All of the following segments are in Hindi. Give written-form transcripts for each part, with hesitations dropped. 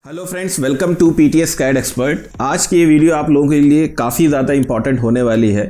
Hello friends, welcome to PTS CAD expert. आज की ये वीडियो आप लोगों के लिए काफ़ी ज़्यादा इंपॉर्टेंट होने वाली है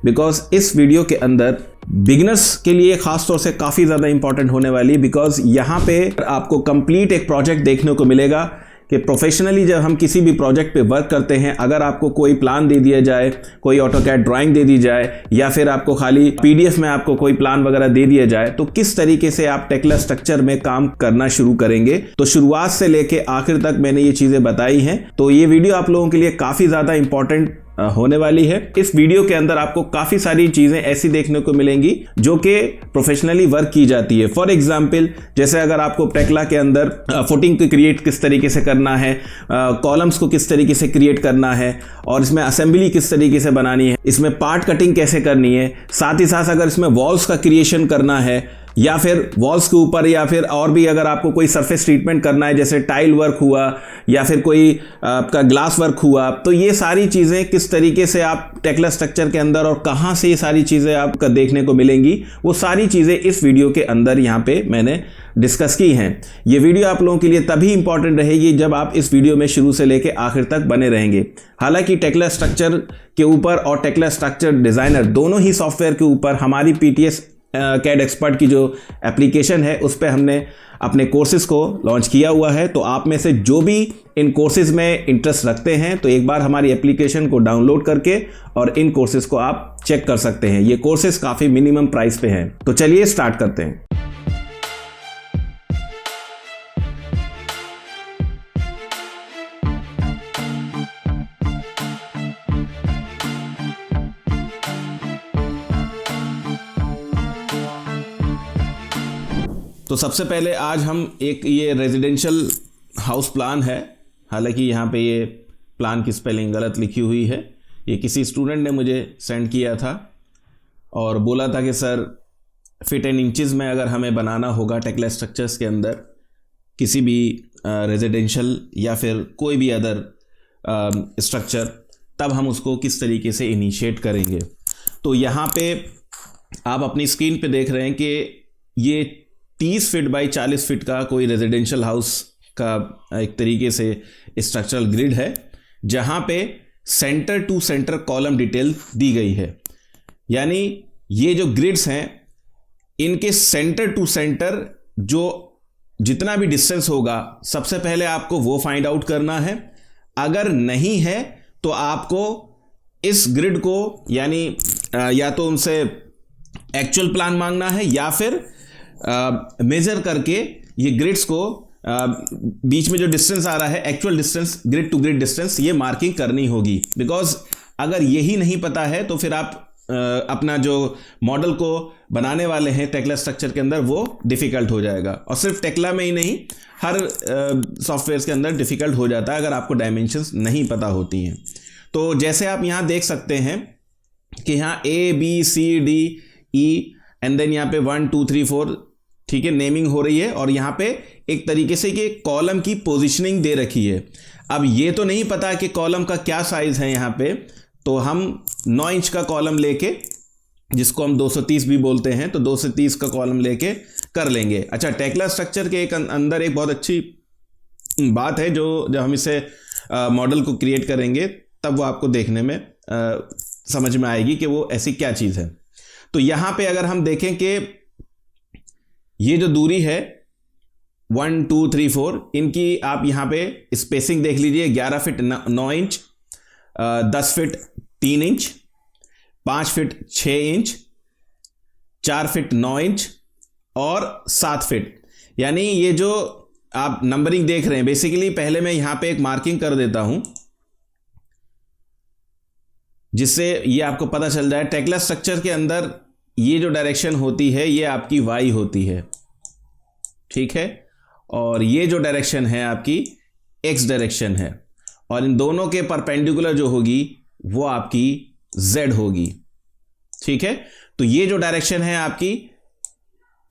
बिकॉज इस वीडियो के अंदर बिगिनर्स के लिए ख़ास तौर से काफ़ी ज़्यादा इंपॉर्टेंट होने वाली है बिकॉज यहाँ पे आपको कंप्लीट एक प्रोजेक्ट देखने को मिलेगा कि प्रोफेशनली जब हम किसी भी प्रोजेक्ट पे वर्क करते हैं, अगर आपको कोई प्लान दे दिया जाए, कोई ऑटोकैड ड्राइंग दे दी जाए या फिर आपको खाली पीडीएफ में आपको कोई प्लान वगैरह दे दिया जाए, तो किस तरीके से आप टेक्ला स्ट्रक्चर में काम करना शुरू करेंगे। तो शुरुआत से लेके आखिर तक मैंने ये चीज़ें बताई हैं। तो ये वीडियो आप लोगों के लिए काफ़ी ज़्यादा इंपॉर्टेंट होने वाली है। इस वीडियो के अंदर आपको काफी सारी चीजें ऐसी देखने को मिलेंगी जो कि प्रोफेशनली वर्क की जाती है। फॉर एग्जांपल, जैसे अगर आपको टेक्ला के अंदर फुटिंग को क्रिएट किस तरीके से करना है, कॉलम्स को किस तरीके से क्रिएट करना है और इसमें असेंबली किस तरीके से बनानी है, इसमें पार्ट कटिंग कैसे करनी है, साथ ही साथ अगर इसमें वॉल्स का क्रिएशन करना है या फिर वॉल्स के ऊपर या फिर और भी अगर आपको कोई सरफेस ट्रीटमेंट करना है जैसे टाइल वर्क हुआ या फिर कोई आपका ग्लास वर्क हुआ, तो ये सारी चीज़ें किस तरीके से आप टेक्ला स्ट्रक्चर के अंदर और कहाँ से ये सारी चीज़ें आपको देखने को मिलेंगी, वो सारी चीज़ें इस वीडियो के अंदर यहाँ पे मैंने डिस्कस की हैं। ये वीडियो आप लोगों के लिए तभी इंपॉर्टेंट रहेगी जब आप इस वीडियो में शुरू से लेकर आखिर तक बने रहेंगे। हालांकि टेक्ला स्ट्रक्चर के ऊपर और टेक्ला स्ट्रक्चर डिज़ाइनर दोनों ही सॉफ्टवेयर के ऊपर हमारी पीटीएस कैड एक्सपर्ट की जो एप्लीकेशन है उस पर हमने अपने कोर्सेज को लॉन्च किया हुआ है। तो आप में से जो भी इन कोर्सेज में इंटरेस्ट रखते हैं तो एक बार हमारी एप्लीकेशन को डाउनलोड करके और इन कोर्सेज को आप चेक कर सकते हैं। ये कोर्सेज काफ़ी मिनिमम प्राइस पे हैं। तो चलिए स्टार्ट करते हैं। तो सबसे पहले आज हम ये रेजिडेंशियल हाउस प्लान है। हालांकि यहाँ पे ये प्लान की स्पेलिंग गलत लिखी हुई है। ये किसी स्टूडेंट ने मुझे सेंड किया था और बोला था कि सर फिट एंड इंचेस में अगर हमें बनाना होगा टेक्ला स्ट्रक्चर्स के अंदर किसी भी रेजिडेंशियल या फिर कोई भी अदर स्ट्रक्चर, तब हम उसको किस तरीके से इनिशिएट करेंगे। तो यहाँ पे आप अपनी स्क्रीन पे देख रहे हैं कि ये 30 फीट बाई 40 फीट का कोई रेजिडेंशियल हाउस का एक तरीके से स्ट्रक्चरल ग्रिड है जहाँ पे centre to centre column detail दी गई है। यानी ये जो ग्रिड्स हैं इनके सेंटर टू सेंटर जो जितना भी डिस्टेंस होगा, सबसे पहले आपको वो फाइंड आउट करना है। अगर नहीं है तो आपको इस ग्रिड को यानी या तो उनसे एक्चुअल प्लान मांगना है या फिर मेजर करके ये ग्रिड्स को बीच में जो डिस्टेंस आ रहा है, actual distance, grid to grid distance, ये मार्किंग करनी होगी। बिकॉज अगर यही नहीं पता है तो फिर आप अपना जो मॉडल को बनाने वाले हैं टेक्ला स्ट्रक्चर के अंदर वो डिफ़िकल्ट हो जाएगा। और सिर्फ टेक्ला में ही नहीं, हर सॉफ्टवेयर के अंदर डिफ़िकल्ट हो जाता है अगर आपको डायमेंशंस नहीं पता होती हैं। तो जैसे आप यहाँ देख सकते हैं कि यहाँ ABCDE एंड देन यहाँ पे 1 2 3 4, ठीक है, नेमिंग हो रही है और यहाँ पे एक तरीके से कि कॉलम की पोजीशनिंग दे रखी है। अब ये तो नहीं पता कि कॉलम का क्या साइज है यहाँ पे, तो हम 9 इंच का कॉलम लेके, जिसको हम 230 भी बोलते हैं, तो 230 का कॉलम लेके कर लेंगे। अच्छा, टेक्ला स्ट्रक्चर के एक अंदर एक बहुत अच्छी बात है जो जब हम इसे मॉडल को क्रिएट करेंगे तब वो आपको देखने में समझ में आएगी कि वो ऐसी क्या चीज़ है। तो यहाँ पे अगर हम देखें कि ये जो दूरी है 1 2 3 4, इनकी आप यहाँ पे स्पेसिंग देख लीजिए। 11 feet 9 inch, 10 feet 3 inch, 5 feet 6 inch, 4 feet 9 inch और 7 फीट। यानी ये जो आप नंबरिंग देख रहे हैं, बेसिकली पहले मैं यहाँ पे एक मार्किंग कर देता हूँ जिससे ये आपको पता चल जाए। टेक्ला स्ट्रक्चर के अंदर ये जो डायरेक्शन होती है ये आपकी वाई होती है, ठीक है, और ये जो डायरेक्शन है आपकी एक्स डायरेक्शन है, और इन दोनों के परपेंडिकुलर जो होगी वो आपकी जेड होगी, ठीक है। तो ये जो डायरेक्शन है आपकी,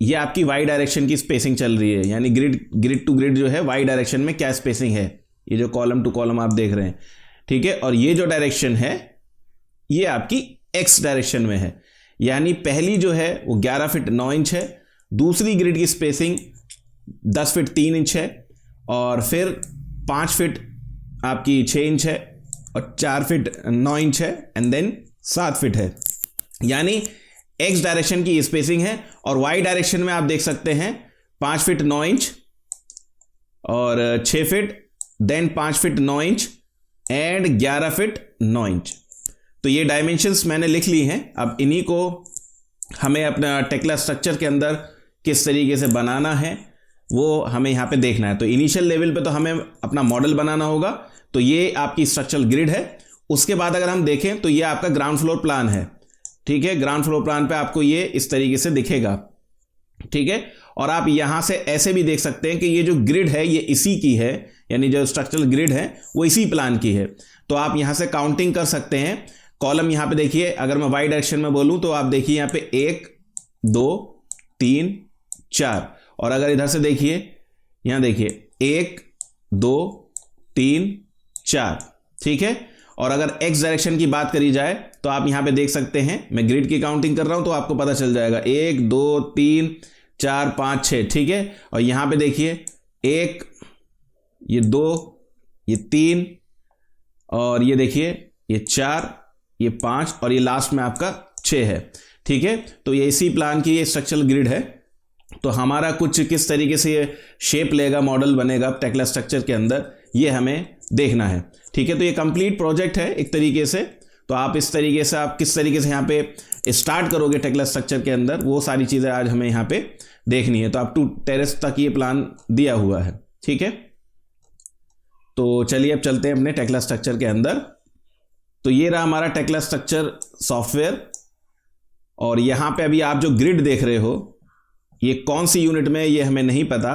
ये आपकी वाई डायरेक्शन की स्पेसिंग चल रही है। यानी ग्रिड टू ग्रिड जो है वाई डायरेक्शन में क्या स्पेसिंग है, ये जो कॉलम टू कॉलम आप देख रहे हैं, ठीक है। और ये जो डायरेक्शन है ये आपकी एक्स डायरेक्शन में है। यानी पहली जो है वो 11 फीट 9 इंच है, दूसरी ग्रिड की स्पेसिंग 10 फीट 3 इंच है और फिर 5 फीट आपकी 6 इंच है और 4 फीट 9 इंच है एंड देन 7 फीट है, यानी एक्स डायरेक्शन की स्पेसिंग है। और वाई डायरेक्शन में आप देख सकते हैं 5 फीट 9 इंच और 6 feet, then 5 feet 9 inch and 11 feet 9 inch. तो ये डायमेंशंस मैंने लिख ली हैं। अब इन्हीं को हमें अपना टेक्ला स्ट्रक्चर के अंदर किस तरीके से बनाना है वो हमें यहाँ पे देखना है। तो इनिशियल लेवल पे तो हमें अपना मॉडल बनाना होगा। तो ये आपकी स्ट्रक्चरल ग्रिड है। उसके बाद अगर हम देखें तो ये आपका ग्राउंड फ्लोर प्लान है, ठीक है। ग्राउंड फ्लोर प्लान पे आपको ये इस तरीके से दिखेगा, ठीक है। और आप यहां से ऐसे भी देख सकते हैं कि ये जो ग्रिड है ये इसी की है, यानी जो स्ट्रक्चरल ग्रिड है वो इसी प्लान की है। तो आप यहां से काउंटिंग कर सकते हैं। कॉलम यहां पे देखिए, अगर मैं वाई डायरेक्शन में बोलूं तो आप देखिए यहां पे 1 2 3 4, और अगर इधर से देखिए यहां देखिए 1 2 3 4, ठीक है। और अगर एक्स डायरेक्शन की बात करी जाए तो आप यहां पे देख सकते हैं, मैं ग्रिड की काउंटिंग कर रहा हूं तो आपको पता चल जाएगा 1 2 3 4 5 6, ठीक है। और यहां पे देखिए 1, ये 2, ये 3, और ये देखिए ये 4, ये 5, और ये लास्ट में आपका 6 है, ठीक है। तो ये इसी प्लान की ये स्ट्रक्चरल ग्रिड है। तो हमारा कुछ किस तरीके से ये शेप लेगा, मॉडल बनेगा टेक्ला स्ट्रक्चर के अंदर, ये हमें देखना है, ठीक है। तो ये कंप्लीट प्रोजेक्ट है एक तरीके से। तो आप इस तरीके से आप किस तरीके से यहाँ पे स्टार्ट करोगे टेक्ला स्ट्रक्चर के अंदर, वो सारी चीज़ें आज हमें यहाँ पे देखनी है। तो आप 2 टेरेस तक ये प्लान दिया हुआ है, ठीक है। तो चलिए अब चलते हैं अपने टेक्ला स्ट्रक्चर के अंदर। तो ये रहा हमारा टेक्ला स्ट्रक्चर सॉफ्टवेयर, और यहाँ पे अभी आप जो ग्रिड देख रहे हो ये कौन सी यूनिट में ये हमें नहीं पता।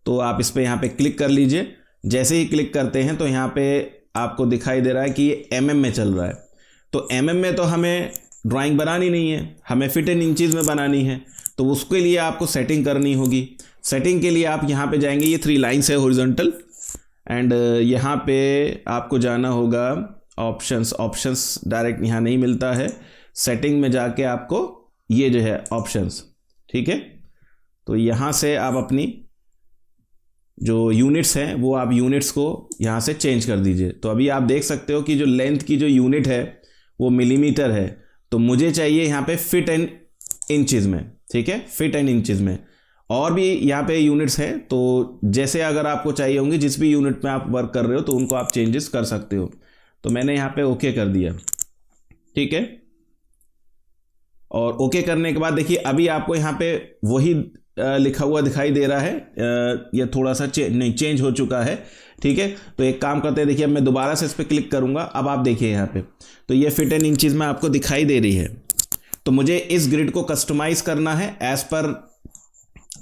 तो आप इस पे यहाँ पे क्लिक कर लीजिए। जैसे ही क्लिक करते हैं तो यहाँ पे आपको दिखाई दे रहा है कि ये mm में चल रहा है। तो mm में तो हमें ड्राइंग बनानी नहीं है, हमें फिट इन इंचज़ में बनानी है। तो उसके लिए आपको सेटिंग करनी होगी। सेटिंग के लिए आप यहाँ पे जाएंगे, ये 3 लाइन्स है हॉरिजॉन्टल, एंड यहाँ पे आपको जाना होगा ऑप्शंस डायरेक्ट यहाँ नहीं मिलता है, सेटिंग में जाके आपको ये जो है ऑप्शंस, ठीक है। तो यहाँ से आप अपनी जो यूनिट्स हैं वो आप यूनिट्स को यहाँ से चेंज कर दीजिए। तो अभी आप देख सकते हो कि जो लेंथ की जो यूनिट है वो मिलीमीटर है। तो मुझे चाहिए यहाँ पे फिट एंड इंचज़ में, ठीक है, फिट एंड इंचज़ में। और भी यहाँ पे यूनिट्स हैं, तो जैसे अगर आपको चाहिए होंगे जिस भी यूनिट में आप वर्क कर रहे हो तो उनको आप चेंजेस कर सकते हो। तो मैंने यहाँ पे ओके कर दिया, ठीक है। और ओके करने के बाद देखिए अभी आपको यहाँ पे वही लिखा हुआ दिखाई दे रहा है, ये थोड़ा सा चेंज हो चुका है, ठीक है। तो एक काम करते हैं, देखिए अब मैं दोबारा से इस पर क्लिक करूँगा। अब आप देखिए यहाँ पे तो ये फिट एंड इंचज़ में आपको दिखाई दे रही है। तो मुझे इस ग्रिड को कस्टमाइज़ करना है एज पर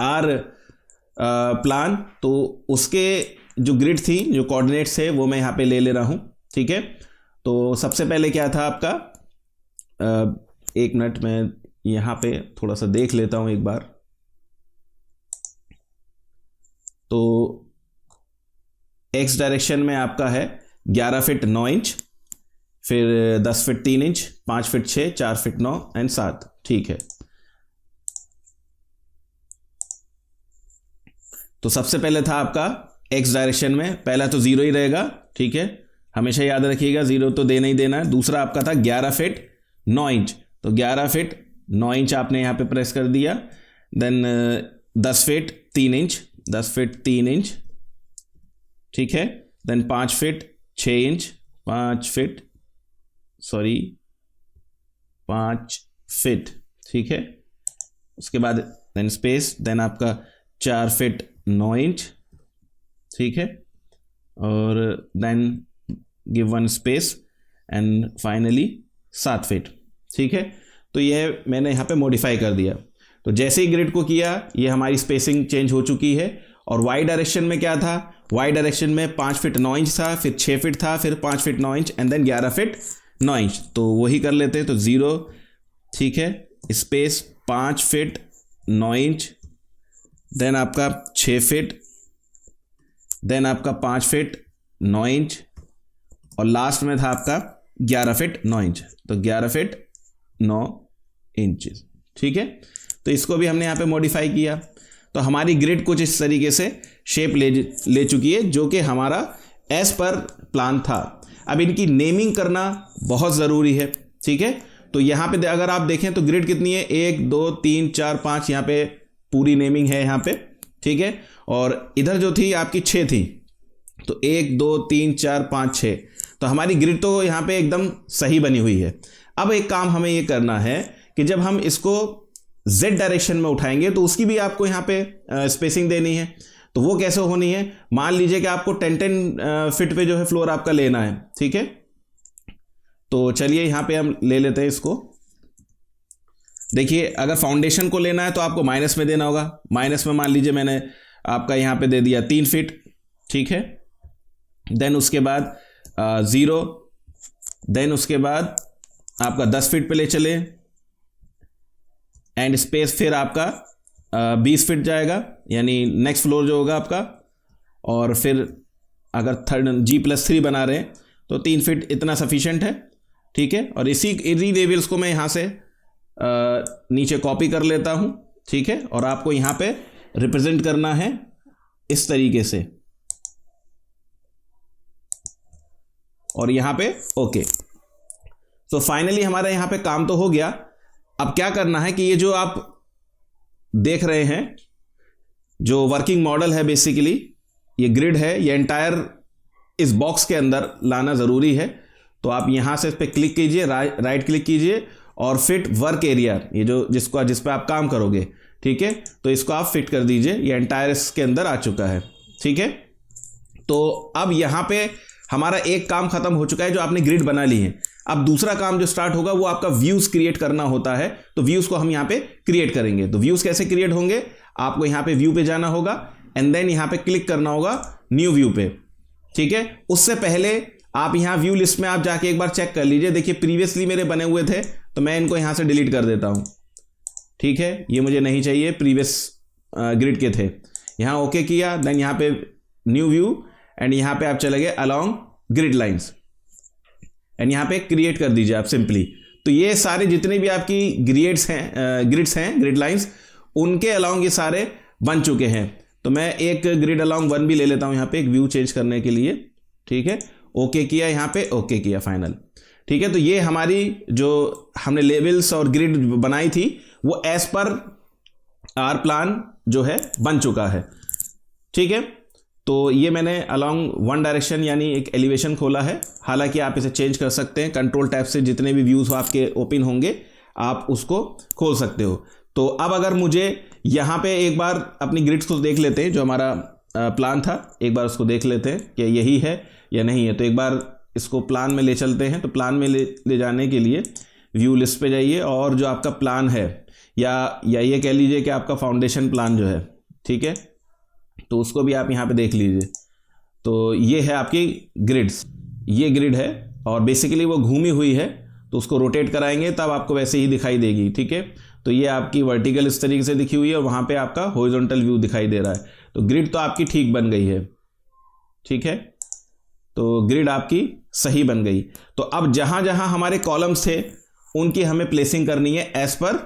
आर प्लान। तो उसके जो ग्रिड थी, जो कोऑर्डिनेट्स थे वो मैं यहाँ पे ले रहा हूँ, ठीक है। तो सबसे पहले क्या था आपका, एक मिनट में यहाँ पे थोड़ा सा देख लेता हूँ एक बार। तो एक्स डायरेक्शन में आपका है 11 फीट 9 इंच, फिर 10 feet 3 inch, 5 feet 6, 4 feet 9 and 7, ठीक है। तो सबसे पहले था आपका एक्स डायरेक्शन में, पहला तो 0 ही रहेगा, ठीक है, हमेशा याद रखिएगा 0 तो देना ही देना है। दूसरा आपका था 11 फीट 9 इंच, तो 11 फीट 9 इंच आपने यहाँ पे प्रेस कर दिया। Then 10 feet 3 inch, 10 feet 3 inch, ठीक है। देन 5 फीट 6 इंच, 5 फीट, ठीक है। उसके बाद देन स्पेस, देन आपका 4 फीट 9 इंच, ठीक है, और then give 1 space and finally 7 feet, ठीक है। तो ये मैंने यहाँ पे मॉडिफाई कर दिया। तो जैसे ही ग्रिड को किया ये हमारी स्पेसिंग चेंज हो चुकी है। और वाई डायरेक्शन में क्या था, वाई डायरेक्शन में 5 फीट 9 इंच था, फिर 6 फीट था, फिर 5 feet 9 inch and then 11 feet 9 inch. तो वही कर लेते हैं। तो 0, ठीक है, स्पेस 5 फीट 9 इंच, देन आपका 6 फीट, देन आपका 5 फीट 9 इंच, और लास्ट में था आपका 11 फीट 9 इंच। तो 11 फीट 9 इंचेस, ठीक है। तो इसको भी हमने यहाँ पे मॉडिफाई किया। तो हमारी ग्रिड कुछ इस तरीके से शेप ले चुकी है, जो कि हमारा एज पर प्लान था। अब इनकी नेमिंग करना बहुत ज़रूरी है, ठीक है। तो यहाँ पे अगर आप देखें तो ग्रिड कितनी है, 1 2 3 4 5, यहाँ पे पूरी नेमिंग है यहाँ पे, ठीक है। और इधर जो थी आपकी 6 थी, तो 1 2 3 4 5 6, तो हमारी ग्रिड तो यहाँ पे एकदम सही बनी हुई है। अब एक काम हमें ये करना है कि जब हम इसको z डायरेक्शन में उठाएंगे तो उसकी भी आपको यहाँ पे स्पेसिंग देनी है। तो वो कैसे होनी है, मान लीजिए कि आपको 10-10 फीट पे जो है फ्लोर आपका लेना है, ठीक है। तो चलिए यहाँ पे हम ले लेते हैं इसको। देखिए अगर फाउंडेशन को लेना है तो आपको माइनस में देना होगा। माइनस में मान लीजिए मैंने आपका यहाँ पे दे दिया 3 फीट, ठीक है। देन उसके बाद 0, देन उसके बाद आपका 10 फीट पे ले चले, एंड स्पेस फिर आपका 20 फीट जाएगा, यानी नेक्स्ट फ्लोर जो होगा आपका। और फिर अगर G+3 बना रहे हैं तो 3 फीट इतना सफिशेंट है, ठीक है। और इसी लेवल्स को मैं यहाँ से नीचे कॉपी कर लेता हूँ, ठीक है। और आपको यहाँ पे रिप्रेजेंट करना है इस तरीके से, और यहाँ पे ओके। तो फाइनली हमारा यहाँ पे काम तो हो गया। अब क्या करना है कि ये जो आप देख रहे हैं जो वर्किंग मॉडल है, बेसिकली ये ग्रिड है, ये एंटायर इस बॉक्स के अंदर लाना ज़रूरी है। तो आप यहाँ से इस पर क्लिक कीजिए, राइट क्लिक कीजिए और फिट वर्क एरिया, ये जो जिस पे आप काम करोगे, ठीक है। तो इसको आप फिट कर दीजिए, ये एंटायर इसके अंदर आ चुका है, ठीक है। तो अब यहाँ पे हमारा एक काम खत्म हो चुका है, जो आपने ग्रिड बना ली है। अब दूसरा काम जो स्टार्ट होगा वो आपका व्यूज क्रिएट करना होता है। तो व्यूज को हम यहाँ पे क्रिएट करेंगे। तो व्यूज कैसे क्रिएट होंगे, आपको यहाँ पे व्यू पे जाना होगा एंड देन यहाँ पे क्लिक करना होगा न्यू व्यू पे, ठीक है। उससे पहले आप यहाँ व्यू लिस्ट में आप जाके एक बार चेक कर लीजिए। देखिए प्रीवियसली मेरे बने हुए थे, तो मैं इनको यहाँ से डिलीट कर देता हूँ, ठीक है। ये मुझे नहीं चाहिए, प्रीवियस ग्रिड के थे। यहाँ ओके किया, देन यहाँ पे न्यू व्यू एंड यहाँ पे आप चले गए अलॉन्ग ग्रिड लाइंस एंड यहाँ पे क्रिएट कर दीजिए आप सिंपली। तो ये सारे जितने भी आपकी ग्रिड्स हैं ग्रिड लाइंस, उनके अलॉन्ग ये सारे बन चुके हैं। तो मैं एक ग्रिड अलॉन्ग 1 भी ले लेता हूँ यहाँ पे, एक व्यू चेंज करने के लिए, ठीक है। ओके किया, यहाँ पे ओके किया फाइनल, ठीक है। तो ये हमारी जो हमने लेवल्स और ग्रिड बनाई थी वो एज पर आर प्लान जो है बन चुका है, ठीक है। तो ये मैंने अलॉन्ग 1 डायरेक्शन यानी एक एलिवेशन खोला है। हालांकि आप इसे चेंज कर सकते हैं, कंट्रोल टैब से जितने भी व्यूज़ आपके ओपन होंगे आप उसको खोल सकते हो। तो अब अगर मुझे यहाँ पे एक बार अपनी ग्रिड्स को देख लेते हैं, जो हमारा प्लान था, एक बार उसको देख लेते हैं कि यही है या नहीं है। तो एक बार इसको प्लान में ले चलते हैं। तो प्लान में ले जाने के लिए व्यू लिस्ट पे जाइए और जो आपका प्लान है या ये कह लीजिए कि आपका फाउंडेशन प्लान जो है, ठीक है, तो उसको भी आप यहाँ पे देख लीजिए। तो ये है आपकी ग्रिड्स, ये ग्रिड है और बेसिकली वो घूमी हुई है। तो उसको रोटेट कराएंगे तब आपको वैसे ही दिखाई देगी, ठीक है। तो ये आपकी वर्टिकल इस तरीके से दिखी हुई है और वहाँ पे आपका हॉरिजॉन्टल व्यू दिखाई दे रहा है। तो ग्रिड तो आपकी ठीक बन गई है, ठीक है। तो ग्रिड आपकी सही बन गई। तो अब जहाँ जहाँ हमारे कॉलम्स थे उनकी हमें प्लेसिंग करनी है एज पर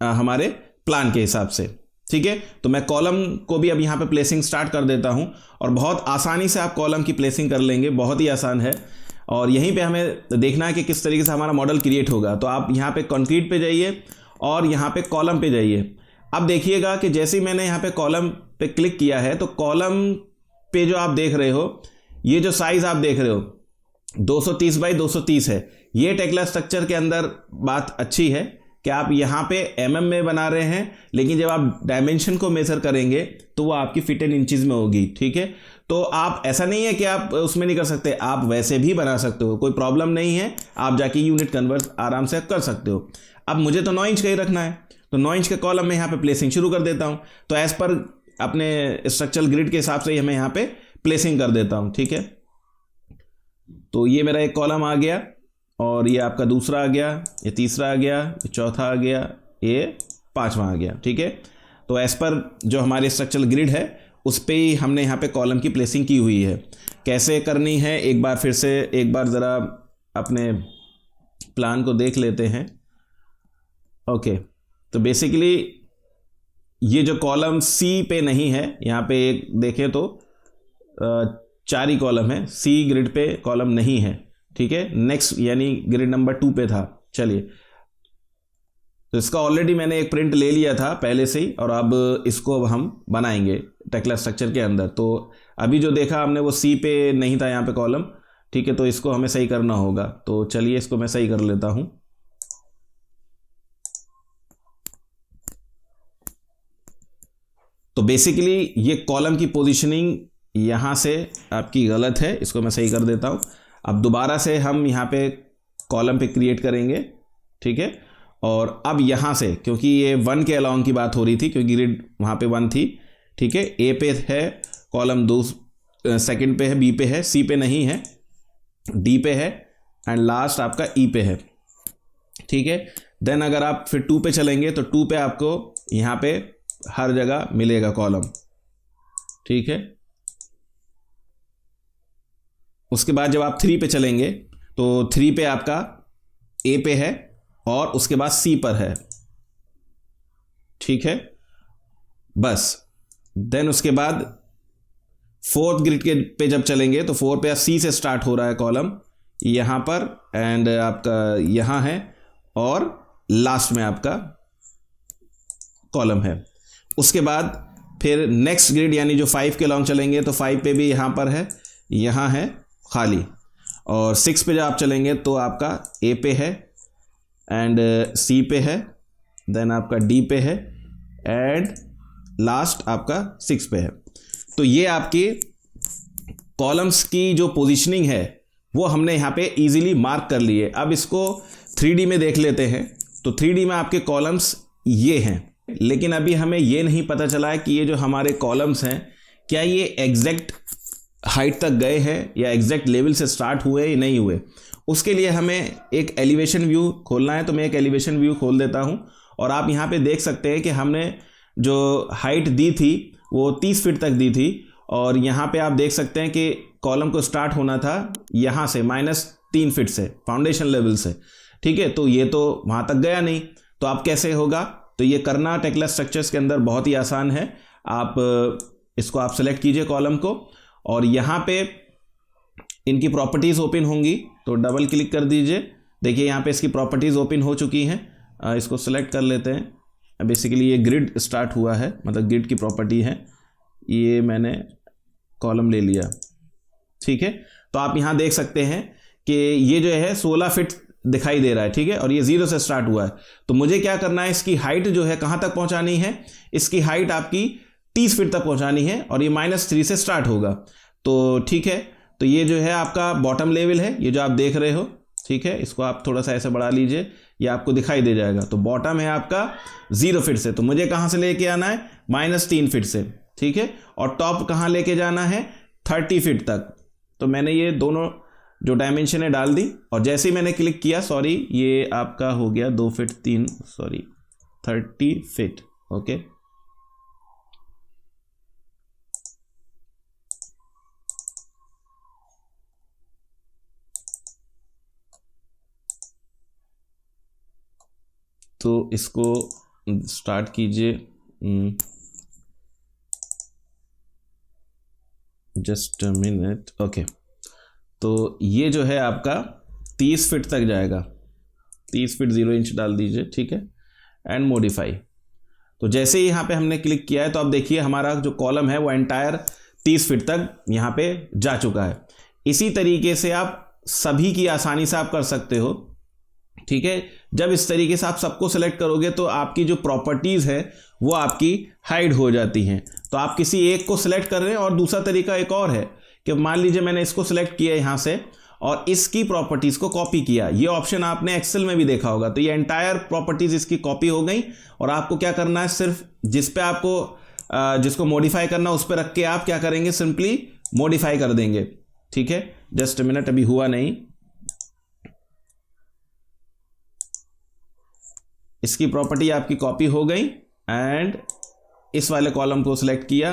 हमारे प्लान के हिसाब से, ठीक है। तो मैं कॉलम को भी अब यहाँ पे प्लेसिंग स्टार्ट कर देता हूँ और बहुत आसानी से आप कॉलम की प्लेसिंग कर लेंगे, बहुत ही आसान है। और यहीं पे हमें देखना है कि किस तरीके से हमारा मॉडल क्रिएट होगा। तो आप यहाँ पे कंक्रीट पे जाइए और यहाँ पे कॉलम पे जाइए। अब देखिएगा कि जैसे ही मैंने यहाँ पे कॉलम पे क्लिक किया है तो कॉलम पे जो आप देख रहे हो, ये जो साइज आप देख रहे हो 230 बाई 230 है। ये टेक्ला स्ट्रक्चर के अंदर बात अच्छी है कि आप यहाँ पे mm में बना रहे हैं, लेकिन जब आप डायमेंशन को मेजर करेंगे तो वो आपकी फीट एंड इंचेस में होगी, ठीक है। तो आप ऐसा नहीं है कि आप उसमें नहीं कर सकते, आप वैसे भी बना सकते हो, कोई प्रॉब्लम नहीं है। आप जाके यूनिट कन्वर्ट आराम से कर सकते हो। अब मुझे तो 9 इंच का ही रखना है, तो 9 इंच के कॉलम में यहाँ पे प्लेसिंग शुरू कर देता हूँ। तो एज पर अपने स्ट्रक्चरल ग्रिड के हिसाब से ही मैं यहाँ पे प्लेसिंग कर देता हूँ, ठीक है। तो ये मेरा एक कॉलम आ गया और ये आपका दूसरा आ गया, ये तीसरा आ गया, ये चौथा आ गया, ये 5वां आ गया, ठीक है। तो एज पर जो हमारे स्ट्रक्चरल ग्रिड है उस पर ही हमने यहाँ पे कॉलम की प्लेसिंग की हुई है। कैसे करनी है एक बार फिर से एक बार ज़रा अपने प्लान को देख लेते हैं। ओके, तो बेसिकली ये जो कॉलम सी पे नहीं है, यहाँ पे एक देखें तो 4 ही कॉलम है, सी ग्रिड पे कॉलम नहीं है, ठीक है। नेक्स्ट यानी ग्रिड नंबर 2 पे था। चलिए, तो इसका ऑलरेडी मैंने एक प्रिंट ले लिया था पहले से ही, और अब इसको अब हम बनाएंगे टेक्ला स्ट्रक्चर के अंदर। तो अभी जो देखा हमने वो सी पे नहीं था यहाँ पे कॉलम, ठीक है, तो इसको हमें सही करना होगा। तो चलिए इसको मैं सही कर लेता हूँ। तो बेसिकली ये कॉलम की पोजीशनिंग यहाँ से आपकी गलत है, इसको मैं सही कर देता हूँ। अब दोबारा से हम यहाँ पे कॉलम पे क्रिएट करेंगे, ठीक है। और अब यहाँ से, क्योंकि ये 1 के अलाउंग की बात हो रही थी, क्योंकि ग्रिड वहाँ पे 1 थी, ठीक है। ए पे है कॉलम, 2 सेकंड पे है, बी पे है, सी पे नहीं है, डी पे है, एंड लास्ट आपका ई पे है, ठीक है। देन अगर आप फिर 2 पे चलेंगे तो 2 पे आपको यहाँ पे हर जगह मिलेगा कॉलम, ठीक है। उसके बाद जब आप 3 पे चलेंगे तो 3 पे आपका ए पे है और उसके बाद सी पर है, ठीक है, बस। देन उसके बाद 4th ग्रिड के पे जब चलेंगे तो 4 पे सी से स्टार्ट हो रहा है कॉलम यहाँ पर, एंड आपका यहाँ है, और लास्ट में आपका कॉलम है। उसके बाद फिर नेक्स्ट ग्रिड यानी जो 5 के लॉन्ग चलेंगे तो 5 पे भी यहाँ पर है, यहाँ है खाली, और 6 पे जब आप चलेंगे तो आपका ए पे है एंड सी पे है, देन आपका डी पे है, एंड लास्ट आपका 6 पे है। तो ये आपके कॉलम्स की जो पोजीशनिंग है वो हमने यहाँ पे इजीली मार्क कर ली है। अब इसको 3D में देख लेते हैं। तो 3D में आपके कॉलम्स ये हैं, लेकिन अभी हमें ये नहीं पता चला है कि ये जो हमारे कॉलम्स हैं क्या ये एग्जैक्ट हाइट तक गए हैं या एग्जैक्ट लेवल से स्टार्ट हुए या नहीं हुए। उसके लिए हमें एक एलिवेशन व्यू खोलना है। तो मैं एक एलिवेशन व्यू खोल देता हूं, और आप यहां पे देख सकते हैं कि हमने जो हाइट दी थी वो 30 फीट तक दी थी, और यहां पे आप देख सकते हैं कि कॉलम को स्टार्ट होना था यहां से -3 फीट से, फाउंडेशन लेवल से, ठीक है। तो ये तो वहां तक गया नहीं, तो आप कैसे होगा। तो ये करना टेक्ला स्ट्रक्चर्स के अंदर बहुत ही आसान है। आप इसको आप सेलेक्ट कीजिए कॉलम को, और यहाँ पे इनकी प्रॉपर्टीज़ ओपन होंगी, तो डबल क्लिक कर दीजिए। देखिए यहाँ पे इसकी प्रॉपर्टीज़ ओपन हो चुकी हैं। इसको सेलेक्ट कर लेते हैं। बेसिकली ये ग्रिड स्टार्ट हुआ है, मतलब ग्रिड की प्रॉपर्टी है, ये मैंने कॉलम ले लिया, ठीक है। तो आप यहाँ देख सकते हैं कि ये जो है 16 फीट दिखाई दे रहा है, ठीक है, और ये 0 से स्टार्ट हुआ है। तो मुझे क्या करना है, इसकी हाइट जो है कहाँ तक पहुँचानी है, इसकी हाइट आपकी 30 फीट तक पहुँचानी है, और ये -3 से स्टार्ट होगा। तो ठीक है, तो ये जो है आपका बॉटम लेवल है, ये जो आप देख रहे हो, ठीक है। इसको आप थोड़ा सा ऐसे बढ़ा लीजिए, ये आपको दिखाई दे जाएगा। तो बॉटम है आपका 0 फीट से, तो मुझे कहाँ से लेके आना है, -3 फीट से, ठीक है। और टॉप कहाँ लेके जाना है, 30 फीट तक। तो मैंने ये दोनों जो डायमेंशन है डाल दी, और जैसे ही मैंने क्लिक किया, सॉरी ये आपका हो गया 2 फीट 3, सॉरी 30 फीट, ओके। तो इसको स्टार्ट कीजिए, जस्ट अ मिनट, ओके। तो ये जो है आपका 30 फीट तक जाएगा, 30 फीट 0 इंच डाल दीजिए, ठीक है, एंड मॉडिफाई। तो जैसे ही यहाँ पे हमने क्लिक किया है, तो आप देखिए हमारा जो कॉलम है वो एंटायर 30 फीट तक यहाँ पे जा चुका है। इसी तरीके से आप सभी की आसानी से आप कर सकते हो, ठीक है। जब इस तरीके से आप सबको सेलेक्ट करोगे तो आपकी जो प्रॉपर्टीज़ है वो आपकी हाइड हो जाती हैं। तो आप किसी एक को सिलेक्ट कर रहे हैं, और दूसरा तरीका एक और है कि मान लीजिए मैंने इसको सिलेक्ट किया यहाँ से और इसकी प्रॉपर्टीज़ को कॉपी किया। ये ऑप्शन आपने एक्सेल में भी देखा होगा। तो ये एंटायर प्रॉपर्टीज़ इसकी कॉपी हो गई, और आपको क्या करना है, सिर्फ जिस पे आपको जिसको मॉडिफाई करना उस पर रख के आप क्या करेंगे, सिंपली मॉडिफाई कर देंगे, ठीक है। जस्ट अ मिनट, अभी हुआ नहीं। इसकी प्रॉपर्टी आपकी कॉपी हो गई, एंड इस वाले कॉलम को सिलेक्ट किया,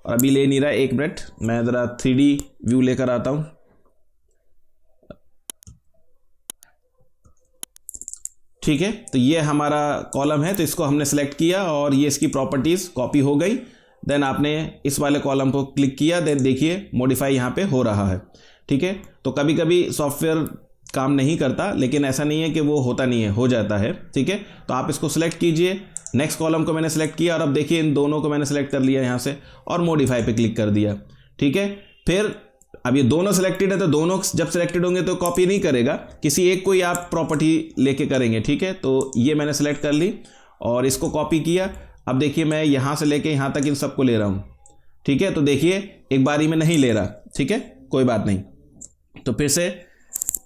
और अभी ले नहीं रहा, 1 मिनट, मैं ज़रा 3D व्यू लेकर आता हूँ। ठीक है, तो ये हमारा कॉलम है, तो इसको हमने सेलेक्ट किया और ये इसकी प्रॉपर्टीज़ कॉपी हो गई। देन आपने इस वाले कॉलम को क्लिक किया, देन देखिए मॉडिफाई यहाँ पे हो रहा है। ठीक है, तो कभी कभी सॉफ्टवेयर काम नहीं करता, लेकिन ऐसा नहीं है कि वो होता नहीं है, हो जाता है। ठीक है, तो आप इसको सिलेक्ट कीजिए, नेक्स्ट कॉलम को मैंने सेलेक्ट किया और अब देखिए इन दोनों को मैंने सेलेक्ट कर लिया यहाँ से और मॉडिफाई पे क्लिक कर दिया। ठीक है, फिर अब ये दोनों सिलेक्टेड है तो दोनों जब सिलेक्टेड होंगे तो कॉपी नहीं करेगा, किसी एक को ही आप प्रॉपर्टी लेके करेंगे। ठीक है, तो ये मैंने सेलेक्ट कर ली और इसको कॉपी किया। अब देखिए मैं यहाँ से लेके यहाँ तक इन सबको ले रहा हूँ। ठीक है, तो देखिए एक बारी में नहीं ले रहा। ठीक है, कोई बात नहीं, तो फिर से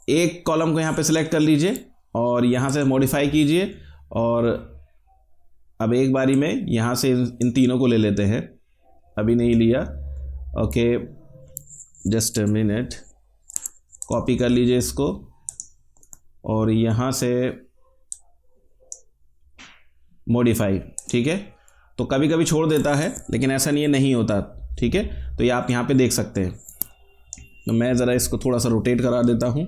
एक कॉलम को यहाँ पे सिलेक्ट कर लीजिए और यहाँ से मॉडिफाई कीजिए और अब एक बारी में यहाँ से इन तीनों को ले लेते हैं। अभी नहीं लिया, okay, just a minute. Copy कर लीजिए इसको और यहाँ से मॉडिफाई। ठीक है, तो कभी कभी छोड़ देता है, लेकिन ऐसा नहीं है नहीं होता। ठीक है, तो ये आप यहाँ पे देख सकते हैं। तो मैं ज़रा इसको थोड़ा सा रोटेट करा देता हूँ।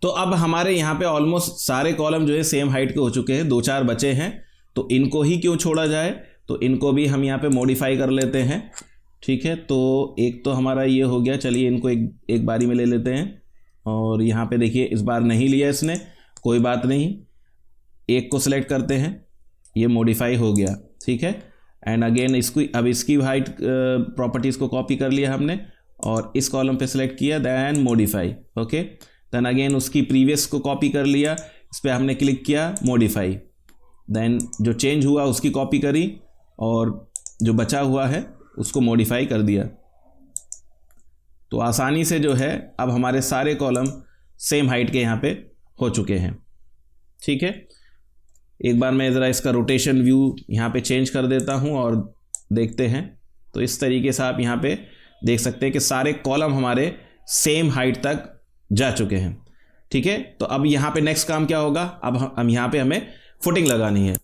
तो अब हमारे यहाँ पे ऑलमोस्ट सारे कॉलम जो है सेम हाइट के हो चुके हैं, 2-4 बचे हैं, तो इनको ही क्यों छोड़ा जाए, तो इनको भी हम यहाँ पे मॉडिफाई कर लेते हैं। ठीक है, तो एक तो हमारा ये हो गया, चलिए इनको एक बारी में ले लेते हैं और यहाँ पे देखिए इस बार नहीं लिया इसने, कोई बात नहीं, एक को सिलेक्ट करते हैं, ये मॉडिफाई हो गया। ठीक है, एंड अगेन इसको अब इसकी हाइट प्रॉपर्टीज़ को कॉपी कर लिया हमने और इस कॉलम पे सिलेक्ट किया, then modify. Okay, then again उसकी प्रीवियस को कॉपी कर लिया, इस पर हमने क्लिक किया, मॉडिफाई, देन जो चेंज हुआ उसकी कॉपी करी और जो बचा हुआ है उसको मॉडिफाई कर दिया। तो आसानी से जो है अब हमारे सारे कॉलम सेम हाइट के यहाँ पे हो चुके हैं। ठीक है, एक बार मैं ज़रा इसका रोटेशन व्यू यहाँ पे चेंज कर देता हूँ और देखते हैं। तो इस तरीके से आप यहाँ पे देख सकते हैं कि सारे कॉलम हमारे सेम हाइट तक जा चुके हैं। ठीक है, तो अब यहाँ पे नेक्स्ट काम क्या होगा, अब हम यहाँ पे हमें फुटिंग लगानी है।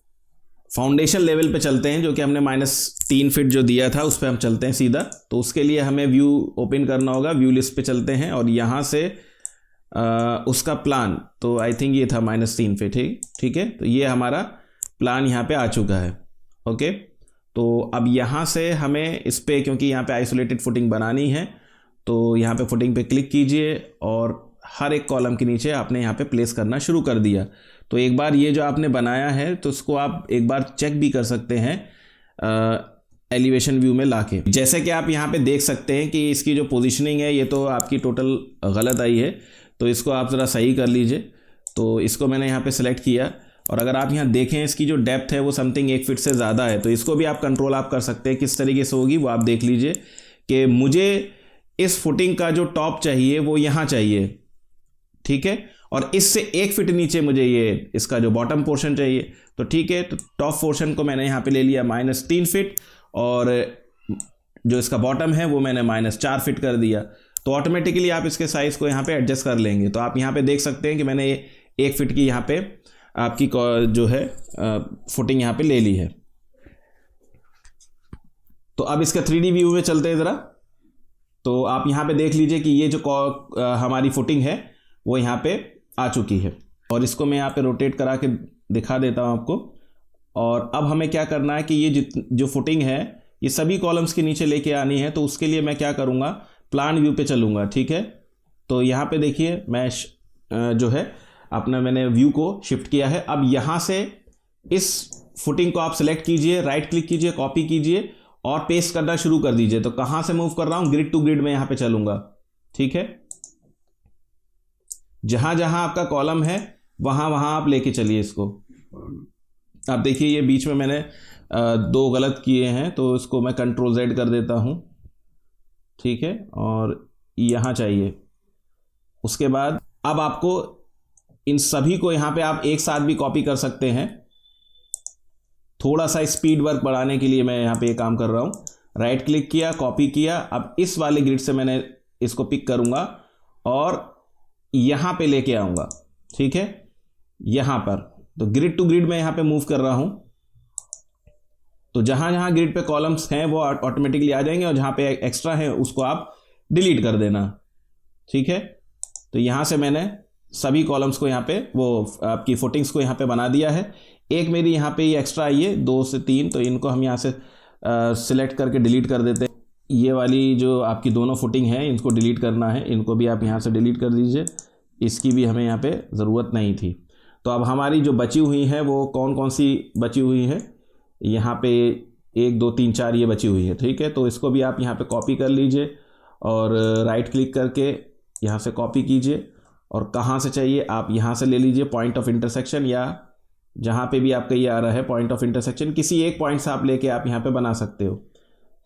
फाउंडेशन लेवल पे चलते हैं, जो कि हमने -3 फीट जो दिया था उस पर हम चलते हैं सीधा। तो उसके लिए हमें व्यू ओपन करना होगा, व्यू लिस्ट पे चलते हैं और यहाँ से उसका प्लान, तो आई थिंक ये था -3 फीट। ठीक है, तो ये हमारा प्लान यहाँ पे आ चुका है। ओके, तो अब यहाँ से हमें इस पर, क्योंकि यहाँ पे आइसोलेटेड फुटिंग बनानी है, तो यहाँ पे फुटिंग पे क्लिक कीजिए और हर एक कॉलम के नीचे आपने यहाँ पे प्लेस करना शुरू कर दिया। तो एक बार ये जो आपने बनाया है तो उसको आप एक बार चेक भी कर सकते हैं एलिवेशन व्यू में लाके। जैसे कि आप यहाँ पे देख सकते हैं कि इसकी जो पोजीशनिंग है ये तो आपकी टोटल गलत आई है, तो इसको आप ज़रा सही कर लीजिए। तो इसको मैंने यहाँ पे सेलेक्ट किया और अगर आप यहाँ देखें इसकी जो डेप्थ है वो समथिंग 1 फीट से ज़्यादा है, तो इसको भी आप कंट्रोल आप कर सकते हैं। किस तरीके से होगी वो आप देख लीजिए कि मुझे इस फुटिंग का जो टॉप चाहिए वो यहाँ चाहिए। ठीक है, और इससे 1 फीट नीचे मुझे ये इसका जो बॉटम पोर्शन चाहिए। तो ठीक है, तो टॉप पोर्शन को मैंने यहाँ पे ले लिया -3 फीट और जो इसका बॉटम है वो मैंने -4 फीट कर दिया। तो ऑटोमेटिकली आप इसके साइज़ को यहाँ पे एडजस्ट कर लेंगे। तो आप यहाँ पे देख सकते हैं कि मैंने 1 फीट की यहाँ पे आपकी जो है फुटिंग यहाँ पे ले ली है। तो अब इसका 3D व्यू में चलते हैं ज़रा। तो आप यहाँ पे देख लीजिए कि ये जो हमारी फुटिंग है वो यहाँ पे आ चुकी है और इसको मैं यहाँ पे रोटेट करा के दिखा देता हूँ आपको। और अब हमें क्या करना है कि ये जो फुटिंग है ये सभी कॉलम्स के नीचे लेके आनी है। तो उसके लिए मैं क्या करूँगा, प्लान व्यू पे चलूँगा। ठीक है, तो यहाँ पे देखिए मैं जो है अपना मैंने व्यू को शिफ्ट किया है। अब यहाँ से इस फुटिंग को आप सेलेक्ट कीजिए, राइट क्लिक कीजिए, कॉपी कीजिए और पेस्ट करना शुरू कर दीजिए। तो कहाँ से मूव कर रहा हूँ, ग्रिड टू ग्रिड में यहाँ पे चलूँगा। ठीक है, जहाँ जहाँ आपका कॉलम है वहाँ वहाँ आप लेके चलिए इसको। आप देखिए ये बीच में मैंने 2 गलत किए हैं, तो इसको मैं Ctrl+Z कर देता हूँ। ठीक है, और यहाँ चाहिए। उसके बाद अब आपको इन सभी को यहाँ पे आप एक साथ भी कॉपी कर सकते हैं। थोड़ा सा स्पीड वर्क बढ़ाने के लिए मैं यहाँ पे ये काम कर रहा हूँ। राइट क्लिक किया, कॉपी किया, अब इस वाले ग्रिड से मैंने इसको पिक करूँगा और यहाँ पे लेके आऊँगा। ठीक है, यहाँ पर तो ग्रिड टू ग्रिड में यहाँ पे मूव कर रहा हूँ। तो जहाँ जहाँ ग्रिड पे कॉलम्स हैं वो ऑटोमेटिकली आ जाएंगे और जहाँ पे एक्स्ट्रा है उसको आप डिलीट कर देना। ठीक है, तो यहाँ से मैंने सभी कॉलम्स को यहाँ पे वो आपकी फुटिंग्स को यहाँ पे बना दिया है। एक मेरी यहाँ पे ये एक्स्ट्रा आई है 2 से 3, तो इनको हम यहाँ से सिलेक्ट करके डिलीट कर देते हैं। ये वाली जो आपकी दोनों फुटिंग है इनको डिलीट करना है, इनको भी आप यहाँ से डिलीट कर दीजिए, इसकी भी हमें यहाँ पे ज़रूरत नहीं थी। तो अब हमारी जो बची हुई है वो कौन कौन सी बची हुई है, यहाँ पे 1 2 3 4 ये बची हुई है, ठीक है। तो इसको भी आप यहाँ पे कॉपी कर लीजिए और राइट क्लिक करके यहाँ से कॉपी कीजिए, और कहाँ से चाहिए आप यहाँ से ले लीजिए पॉइंट ऑफ इंटरसेक्शन, या जहाँ पे भी आपका ये आ रहा है पॉइंट ऑफ इंटरसेक्शन, किसी एक पॉइंट से आप लेके आप यहाँ पे बना सकते हो,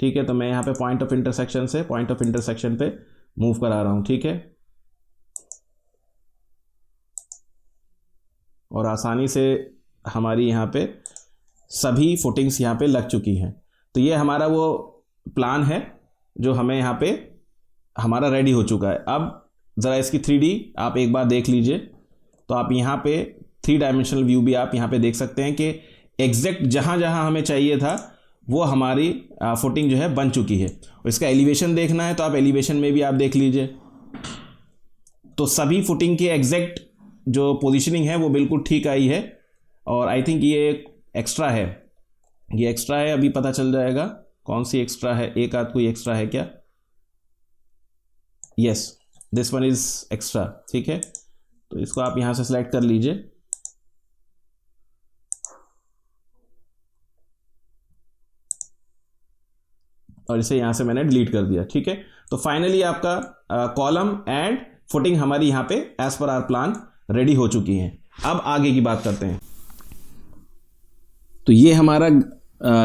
ठीक है। तो मैं यहाँ पे पॉइंट ऑफ इंटरसेक्शन से पॉइंट ऑफ इंटरसेक्शन पे मूव करा रहा हूँ, ठीक है। और आसानी से हमारी यहाँ पे सभी फुटिंग्स यहाँ पे लग चुकी हैं। तो ये हमारा वो प्लान है जो हमें यहाँ पे हमारा रेडी हो चुका है। अब ज़रा इसकी 3D आप एक बार देख लीजिए, तो आप यहाँ पे 3 डायमेंशनल व्यू भी आप यहाँ पे देख सकते हैं कि एग्जैक्ट जहाँ जहाँ हमें चाहिए था वो हमारी फुटिंग जो है बन चुकी है। और इसका एलिवेशन देखना है तो आप एलिवेशन में भी आप देख लीजिए, तो सभी फुटिंग की एग्जैक्ट जो पोजीशनिंग है वो बिल्कुल ठीक आई है। और आई थिंक ये एक्स्ट्रा है, ये एक्स्ट्रा है, अभी पता चल जाएगा कौन सी एक्स्ट्रा है, एक आध कोई एक्स्ट्रा है क्या। Yes, this one is extra, ठीक है। तो इसको आप यहां से सिलेक्ट कर लीजिए, और इसे यहां से मैंने डिलीट कर दिया, ठीक है। तो फाइनली आपका कॉलम एंड फुटिंग हमारी यहां पे as per hour plan ready हो चुकी है। अब आगे की बात करते हैं। तो ये हमारा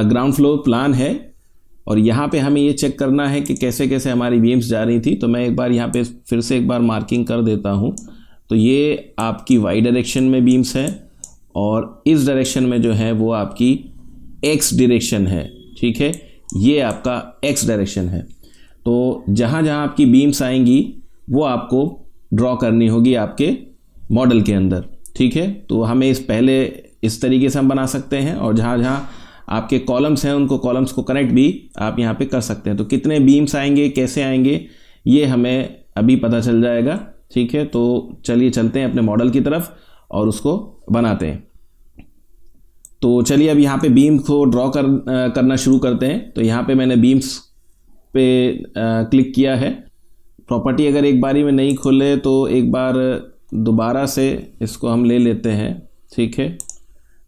ग्राउंड फ्लोर प्लान है, और यहाँ पे हमें ये चेक करना है कि कैसे कैसे हमारी बीम्स जा रही थी। तो मैं एक बार यहाँ पे फिर से एक बार मार्किंग कर देता हूँ। तो ये आपकी वाई डायरेक्शन में बीम्स है, और इस डायरेक्शन में जो है वो आपकी एक्स डायरेक्शन है, ठीक है। ये आपका एक्स डायरेक्शन है। तो जहाँ जहाँ आपकी बीम्स आएंगी वो आपको ड्रॉ करनी होगी आपके मॉडल के अंदर, ठीक है। तो हमें पहले इस तरीके से हम बना सकते हैं, और जहाँ जहाँ आपके कॉलम्स हैं उनको कॉलम्स को कनेक्ट भी आप यहाँ पे कर सकते हैं। तो कितने बीम्स आएंगे, कैसे आएंगे, ये हमें अभी पता चल जाएगा, ठीक है। तो चलिए चलते हैं अपने मॉडल की तरफ और उसको बनाते हैं। तो चलिए अब यहाँ पे बीम को ड्रॉ करना शुरू करते हैं। तो यहाँ पे मैंने बीम्स पे क्लिक किया है। प्रॉपर्टी अगर एक बारी में नहीं खोले तो एक बार दोबारा से इसको हम ले लेते हैं, ठीक है।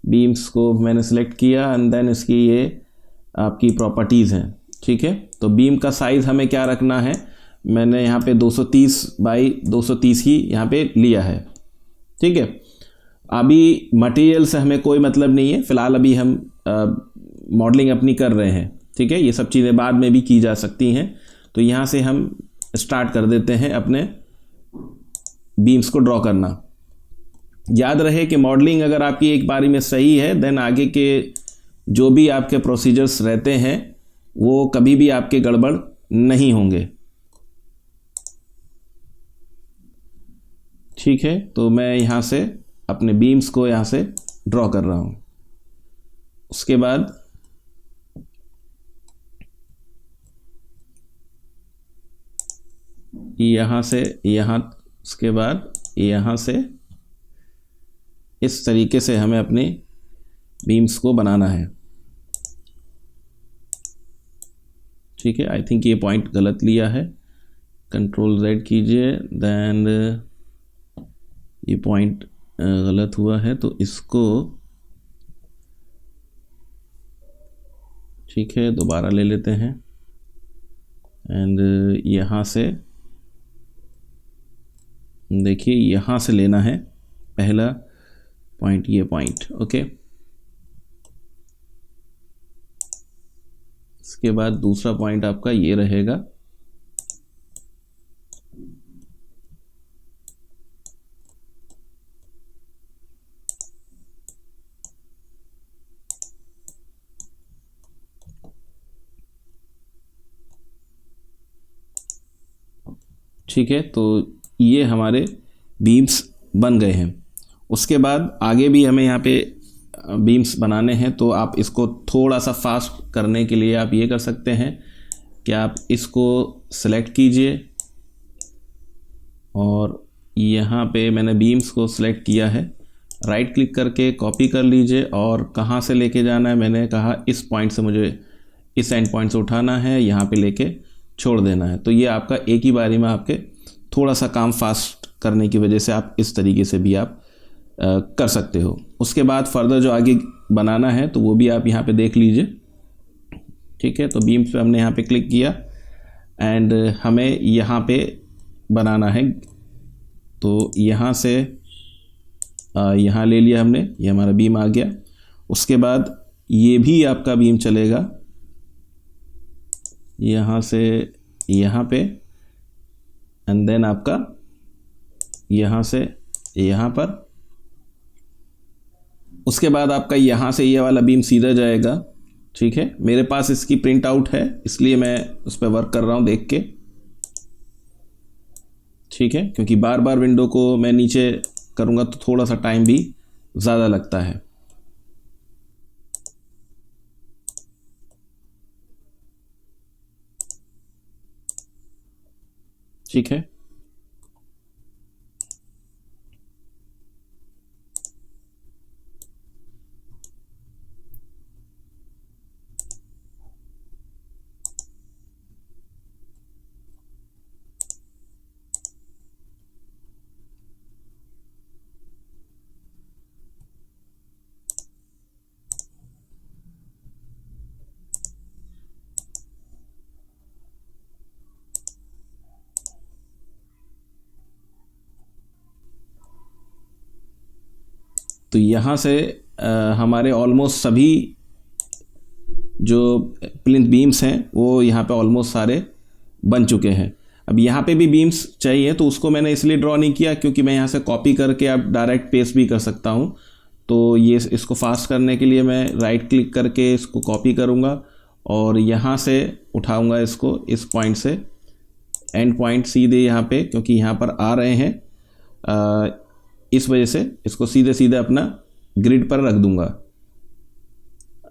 बीम्स को मैंने सेलेक्ट किया एंड देन इसकी ये आपकी प्रॉपर्टीज़ हैं, ठीक है। तो बीम का साइज़ हमें क्या रखना है, मैंने यहाँ पे 230 बाई 230 ही यहाँ पे लिया है, ठीक है। अभी मटेरियल से हमें कोई मतलब नहीं है, फ़िलहाल अभी हम मॉडलिंग अपनी कर रहे हैं, ठीक है। ये सब चीज़ें बाद में भी की जा सकती हैं। तो यहाँ से हम स्टार्ट कर देते हैं अपने बीम्स को ड्रॉ करना। याद रहे कि मॉडलिंग अगर आपकी एक बारी में सही है, देन आगे के जो भी आपके प्रोसीजर्स रहते हैं वो कभी भी आपके गड़बड़ नहीं होंगे, ठीक है। तो मैं यहाँ से अपने बीम्स को यहाँ से ड्रॉ कर रहा हूँ। उसके बाद यहाँ से यहाँ, उसके बाद यहाँ से इस तरीके से हमें अपने बीम्स को बनाना है, ठीक है। आई थिंक ये पॉइंट गलत लिया है, कंट्रोल Z कीजिए, देन ये पॉइंट गलत हुआ है तो इसको, ठीक है, दोबारा ले लेते हैं। एंड यहाँ से देखिए, यहाँ से लेना है पहला पॉइंट, ये पॉइंट, ओके। इसके बाद दूसरा पॉइंट आपका ये रहेगा, ठीक है। तो ये हमारे बीम्स बन गए हैं। उसके बाद आगे भी हमें यहाँ पे बीम्स बनाने हैं, तो आप इसको थोड़ा सा फास्ट करने के लिए आप ये कर सकते हैं कि आप इसको सेलेक्ट कीजिए, और यहाँ पे मैंने बीम्स को सेलेक्ट किया है। राइट क्लिक करके कॉपी कर लीजिए और कहाँ से लेके जाना है, मैंने कहा इस पॉइंट से मुझे इस एंड पॉइंट से उठाना है, यहाँ पे लेके छोड़ देना है। तो ये आपका एक ही बारी में आपके थोड़ा सा काम फास्ट करने की वजह से आप इस तरीके से भी आप कर सकते हो। उसके बाद फर्दर जो आगे बनाना है तो वो भी आप यहाँ पे देख लीजिए। ठीक है, तो बीम्स पे हमने यहाँ पे क्लिक किया एंड हमें यहाँ पे बनाना है। तो यहाँ से यहाँ ले लिया हमने, ये हमारा बीम आ गया। उसके बाद ये भी आपका बीम चलेगा यहाँ से यहाँ पे एंड देन आपका यहाँ से यहाँ पर। उसके बाद आपका यहाँ से ये वाला बीम सीधा जाएगा। ठीक है, मेरे पास इसकी प्रिंट आउट है इसलिए मैं उस पर वर्क कर रहा हूँ देख के। ठीक है, क्योंकि बार बार विंडो को मैं नीचे करूँगा तो थोड़ा सा टाइम भी ज़्यादा लगता है। ठीक है, तो यहाँ से हमारे ऑलमोस्ट सभी जो प्लिंथ बीम्स हैं वो यहाँ पे ऑलमोस्ट सारे बन चुके हैं। अब यहाँ पे भी बीम्स चाहिए तो उसको मैंने इसलिए ड्रॉ नहीं किया क्योंकि मैं यहाँ से कॉपी करके आप डायरेक्ट पेस्ट भी कर सकता हूँ। तो ये इसको फास्ट करने के लिए मैं राइट क्लिक करके इसको कॉपी करूँगा और यहाँ से उठाऊँगा इसको इस पॉइंट से एंड पॉइंट सीधे यहाँ पे, क्योंकि यहाँ पर आ रहे हैं इस वजह से इसको सीधे सीधे अपना ग्रिड पर रख दूंगा।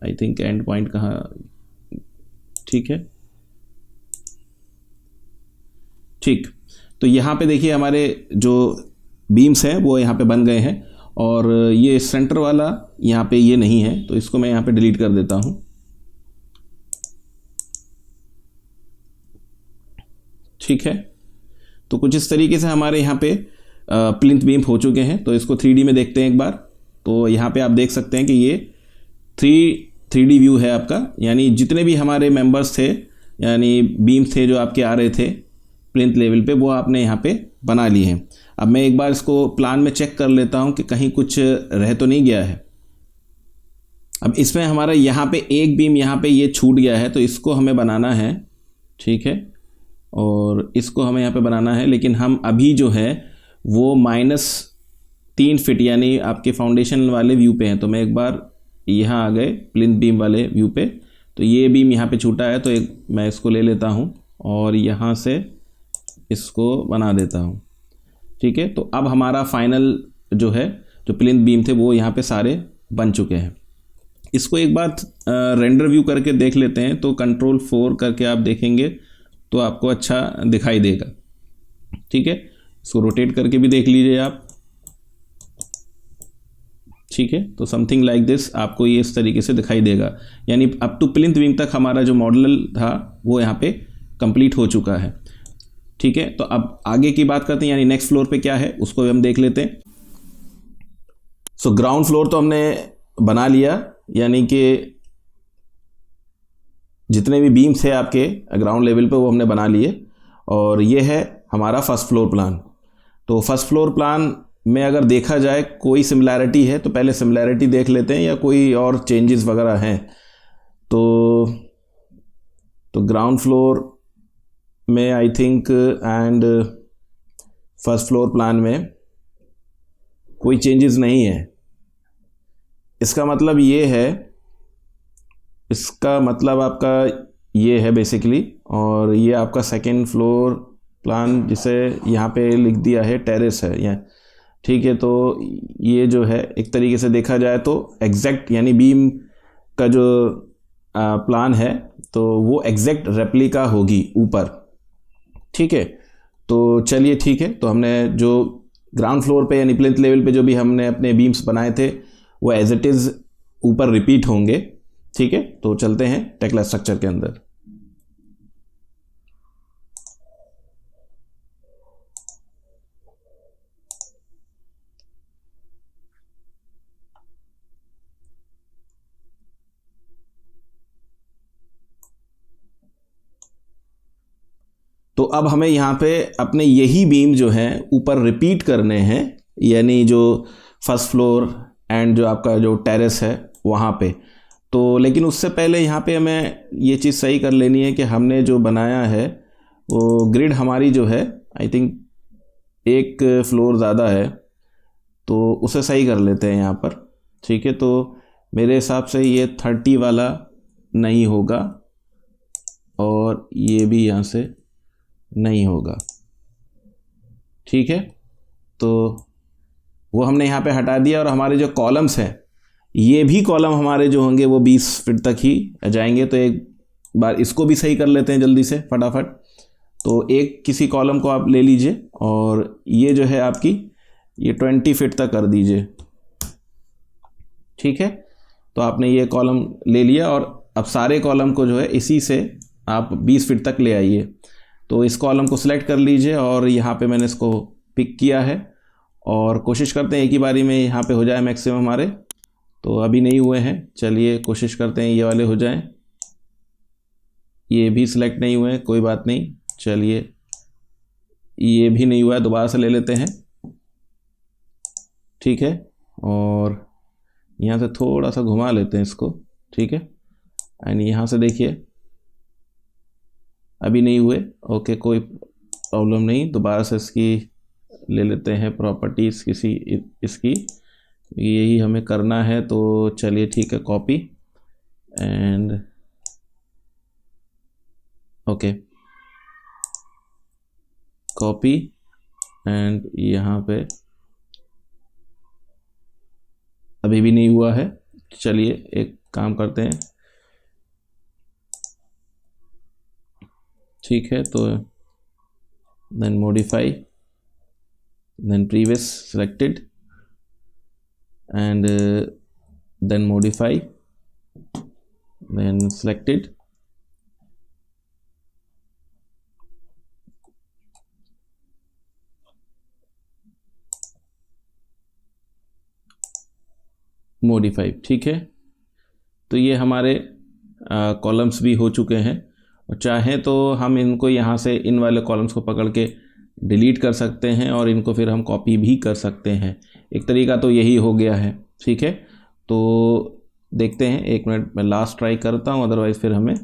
आई थिंक एंड पॉइंट कहाँ, ठीक है, ठीक। तो यहाँ पे देखिए हमारे जो बीम्स हैं वो यहाँ पे बन गए हैं और ये सेंटर वाला यहाँ पे ये नहीं है तो इसको मैं यहाँ पे डिलीट कर देता हूँ। ठीक है, तो कुछ इस तरीके से हमारे यहाँ पे प्लिंथ बीम हो चुके हैं। तो इसको 3D में देखते हैं एक बार। तो यहाँ पे आप देख सकते हैं कि ये 3D व्यू है आपका, यानी जितने भी हमारे मेंबर्स थे यानी बीम थे जो आपके आ रहे थे प्लिंथ लेवल पे वो आपने यहाँ पे बना लिए हैं। अब मैं एक बार इसको प्लान में चेक कर लेता हूँ कि कहीं कुछ रह तो नहीं गया है। अब इसमें हमारा यहाँ पे एक बीम यहाँ पे ये छूट गया है तो इसको हमें बनाना है। ठीक है, और इसको हमें यहाँ पे बनाना है, लेकिन हम अभी जो है वो -3 फीट यानी आपके फाउंडेशन वाले व्यू पे हैं। तो मैं एक बार यहाँ आ गए प्लिंथ बीम वाले व्यू पे, तो ये बीम यहाँ पे छूटा है तो एक मैं इसको ले लेता हूँ और यहाँ से इसको बना देता हूँ। ठीक है, तो अब हमारा फाइनल जो है जो प्लिंथ बीम थे वो यहाँ पे सारे बन चुके हैं। इसको एक बार रेंडर व्यू करके देख लेते हैं। तो Ctrl 4 करके आप देखेंगे तो आपको अच्छा दिखाई देगा। ठीक है, इसको रोटेट करके भी देख लीजिए आप। ठीक है, तो समथिंग लाइक दिस आपको ये इस तरीके से दिखाई देगा, यानी अप टू प्लिंथ बीम तक हमारा जो मॉडल था वो यहाँ पे कंप्लीट हो चुका है। ठीक है, तो अब आगे की बात करते हैं, यानी नेक्स्ट फ्लोर पे क्या है उसको भी हम देख लेते हैं। सो ग्राउंड फ्लोर तो हमने बना लिया, यानी कि जितने भी बीम्स थे आपके ग्राउंड लेवल पे वो हमने बना लिए, और ये है हमारा फर्स्ट फ्लोर प्लान। तो फर्स्ट फ्लोर प्लान में अगर देखा जाए कोई सिमिलैरिटी है तो पहले सिमिलैरिटी देख लेते हैं या कोई और चेंजेस वगैरह हैं। तो ग्राउंड फ्लोर में I think and first floor plan में कोई चेंजेस नहीं है। इसका मतलब ये है, इसका मतलब आपका ये है बेसिकली, और ये आपका सेकेंड फ्लोर प्लान जिसे यहाँ पे लिख दिया है टेरेस है यहाँ। ठीक है, तो ये जो है एक तरीके से देखा जाए तो एग्जैक्ट यानी बीम का जो प्लान है तो वो एग्जैक्ट रेप्लिका होगी ऊपर। ठीक है, तो चलिए ठीक है, तो हमने जो ग्राउंड फ्लोर पे यानी प्लिंथ लेवल पे जो भी हमने अपने बीम्स बनाए थे वो एज इट इज़ ऊपर रिपीट होंगे। ठीक है, तो चलते हैं टेक्ला स्ट्रक्चर के अंदर। तो अब हमें यहाँ पे अपने यही बीम जो हैं ऊपर रिपीट करने हैं, यानी जो फर्स्ट फ्लोर एंड जो आपका जो टेरेस है वहाँ पे। तो लेकिन उससे पहले यहाँ पे हमें ये चीज़ सही कर लेनी है कि हमने जो बनाया है वो ग्रिड हमारी जो है आई थिंक एक फ्लोर ज़्यादा है, तो उसे सही कर लेते हैं यहाँ पर। ठीक है, तो मेरे हिसाब से ये 30 वाला नहीं होगा और ये भी यहाँ से नहीं होगा। ठीक है, तो वो हमने यहाँ पे हटा दिया और हमारे जो कॉलम्स हैं ये भी कॉलम हमारे जो होंगे वो 20 फीट तक ही जाएंगे। तो एक बार इसको भी सही कर लेते हैं जल्दी से फटाफट। तो एक किसी कॉलम को आप ले लीजिए और ये जो है आपकी ये 20 फीट तक कर दीजिए। ठीक है, तो आपने ये कॉलम ले लिया और अब सारे कॉलम को जो है इसी से आप 20 फीट तक ले आइए। तो इस कॉलम को सिलेक्ट कर लीजिए और यहाँ पे मैंने इसको पिक किया है और कोशिश करते हैं एक ही बारी में यहाँ पे हो जाए मैक्सिमम हमारे। तो अभी नहीं हुए हैं, चलिए कोशिश करते हैं ये वाले हो जाएं। ये भी सिलेक्ट नहीं हुए, कोई बात नहीं, चलिए ये भी नहीं हुआ है, दोबारा से ले लेते हैं। ठीक है, और यहाँ से थोड़ा सा घुमा लेते हैं इसको। ठीक है, एंड यहाँ से देखिए अभी नहीं हुए, ओके कोई प्रॉब्लम नहीं, दोबारा से इसकी ले लेते हैं प्रॉपर्टीज़ किसी इसकी, यही हमें करना है। तो चलिए ठीक है, copy and okay, copy and यहाँ पे अभी भी नहीं हुआ है। चलिए एक काम करते हैं, ठीक है, तो then modify, then previous selected and then modify, then selected, modify. ठीक है, तो ये हमारे कॉलम्स भी हो चुके हैं और चाहें तो हम इनको यहाँ से इन वाले कॉलम्स को पकड़ के डिलीट कर सकते हैं और इनको फिर हम कॉपी भी कर सकते हैं। एक तरीका तो यही हो गया है। ठीक है, तो देखते हैं, एक मिनट मैं लास्ट ट्राई करता हूँ, अदरवाइज़ फिर हमें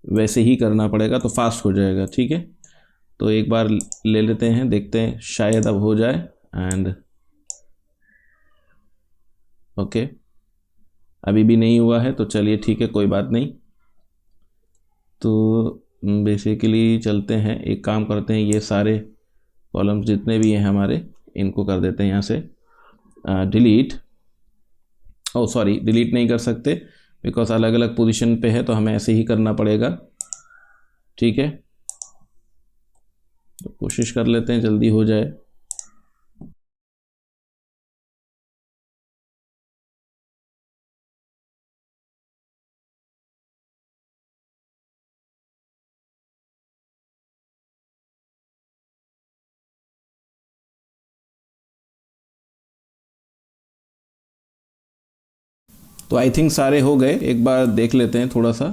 वैसे ही करना पड़ेगा तो फास्ट हो जाएगा। ठीक है, तो एक बार ले लेते हैं, देखते हैं शायद अब हो जाए एंड ओके, अभी भी नहीं हुआ है, तो चलिए ठीक है कोई बात नहीं। तो बेसिकली चलते हैं, एक काम करते हैं, ये सारे कॉलम्स जितने भी हैं हमारे इनको कर देते हैं यहाँ से डिलीट। ओ सॉरी, डिलीट नहीं कर सकते बिकॉज अलग अलग पोजीशन पे है, तो हमें ऐसे ही करना पड़ेगा। ठीक है, तो कोशिश कर लेते हैं जल्दी हो जाए। तो आई थिंक सारे हो गए, एक बार देख लेते हैं, थोड़ा सा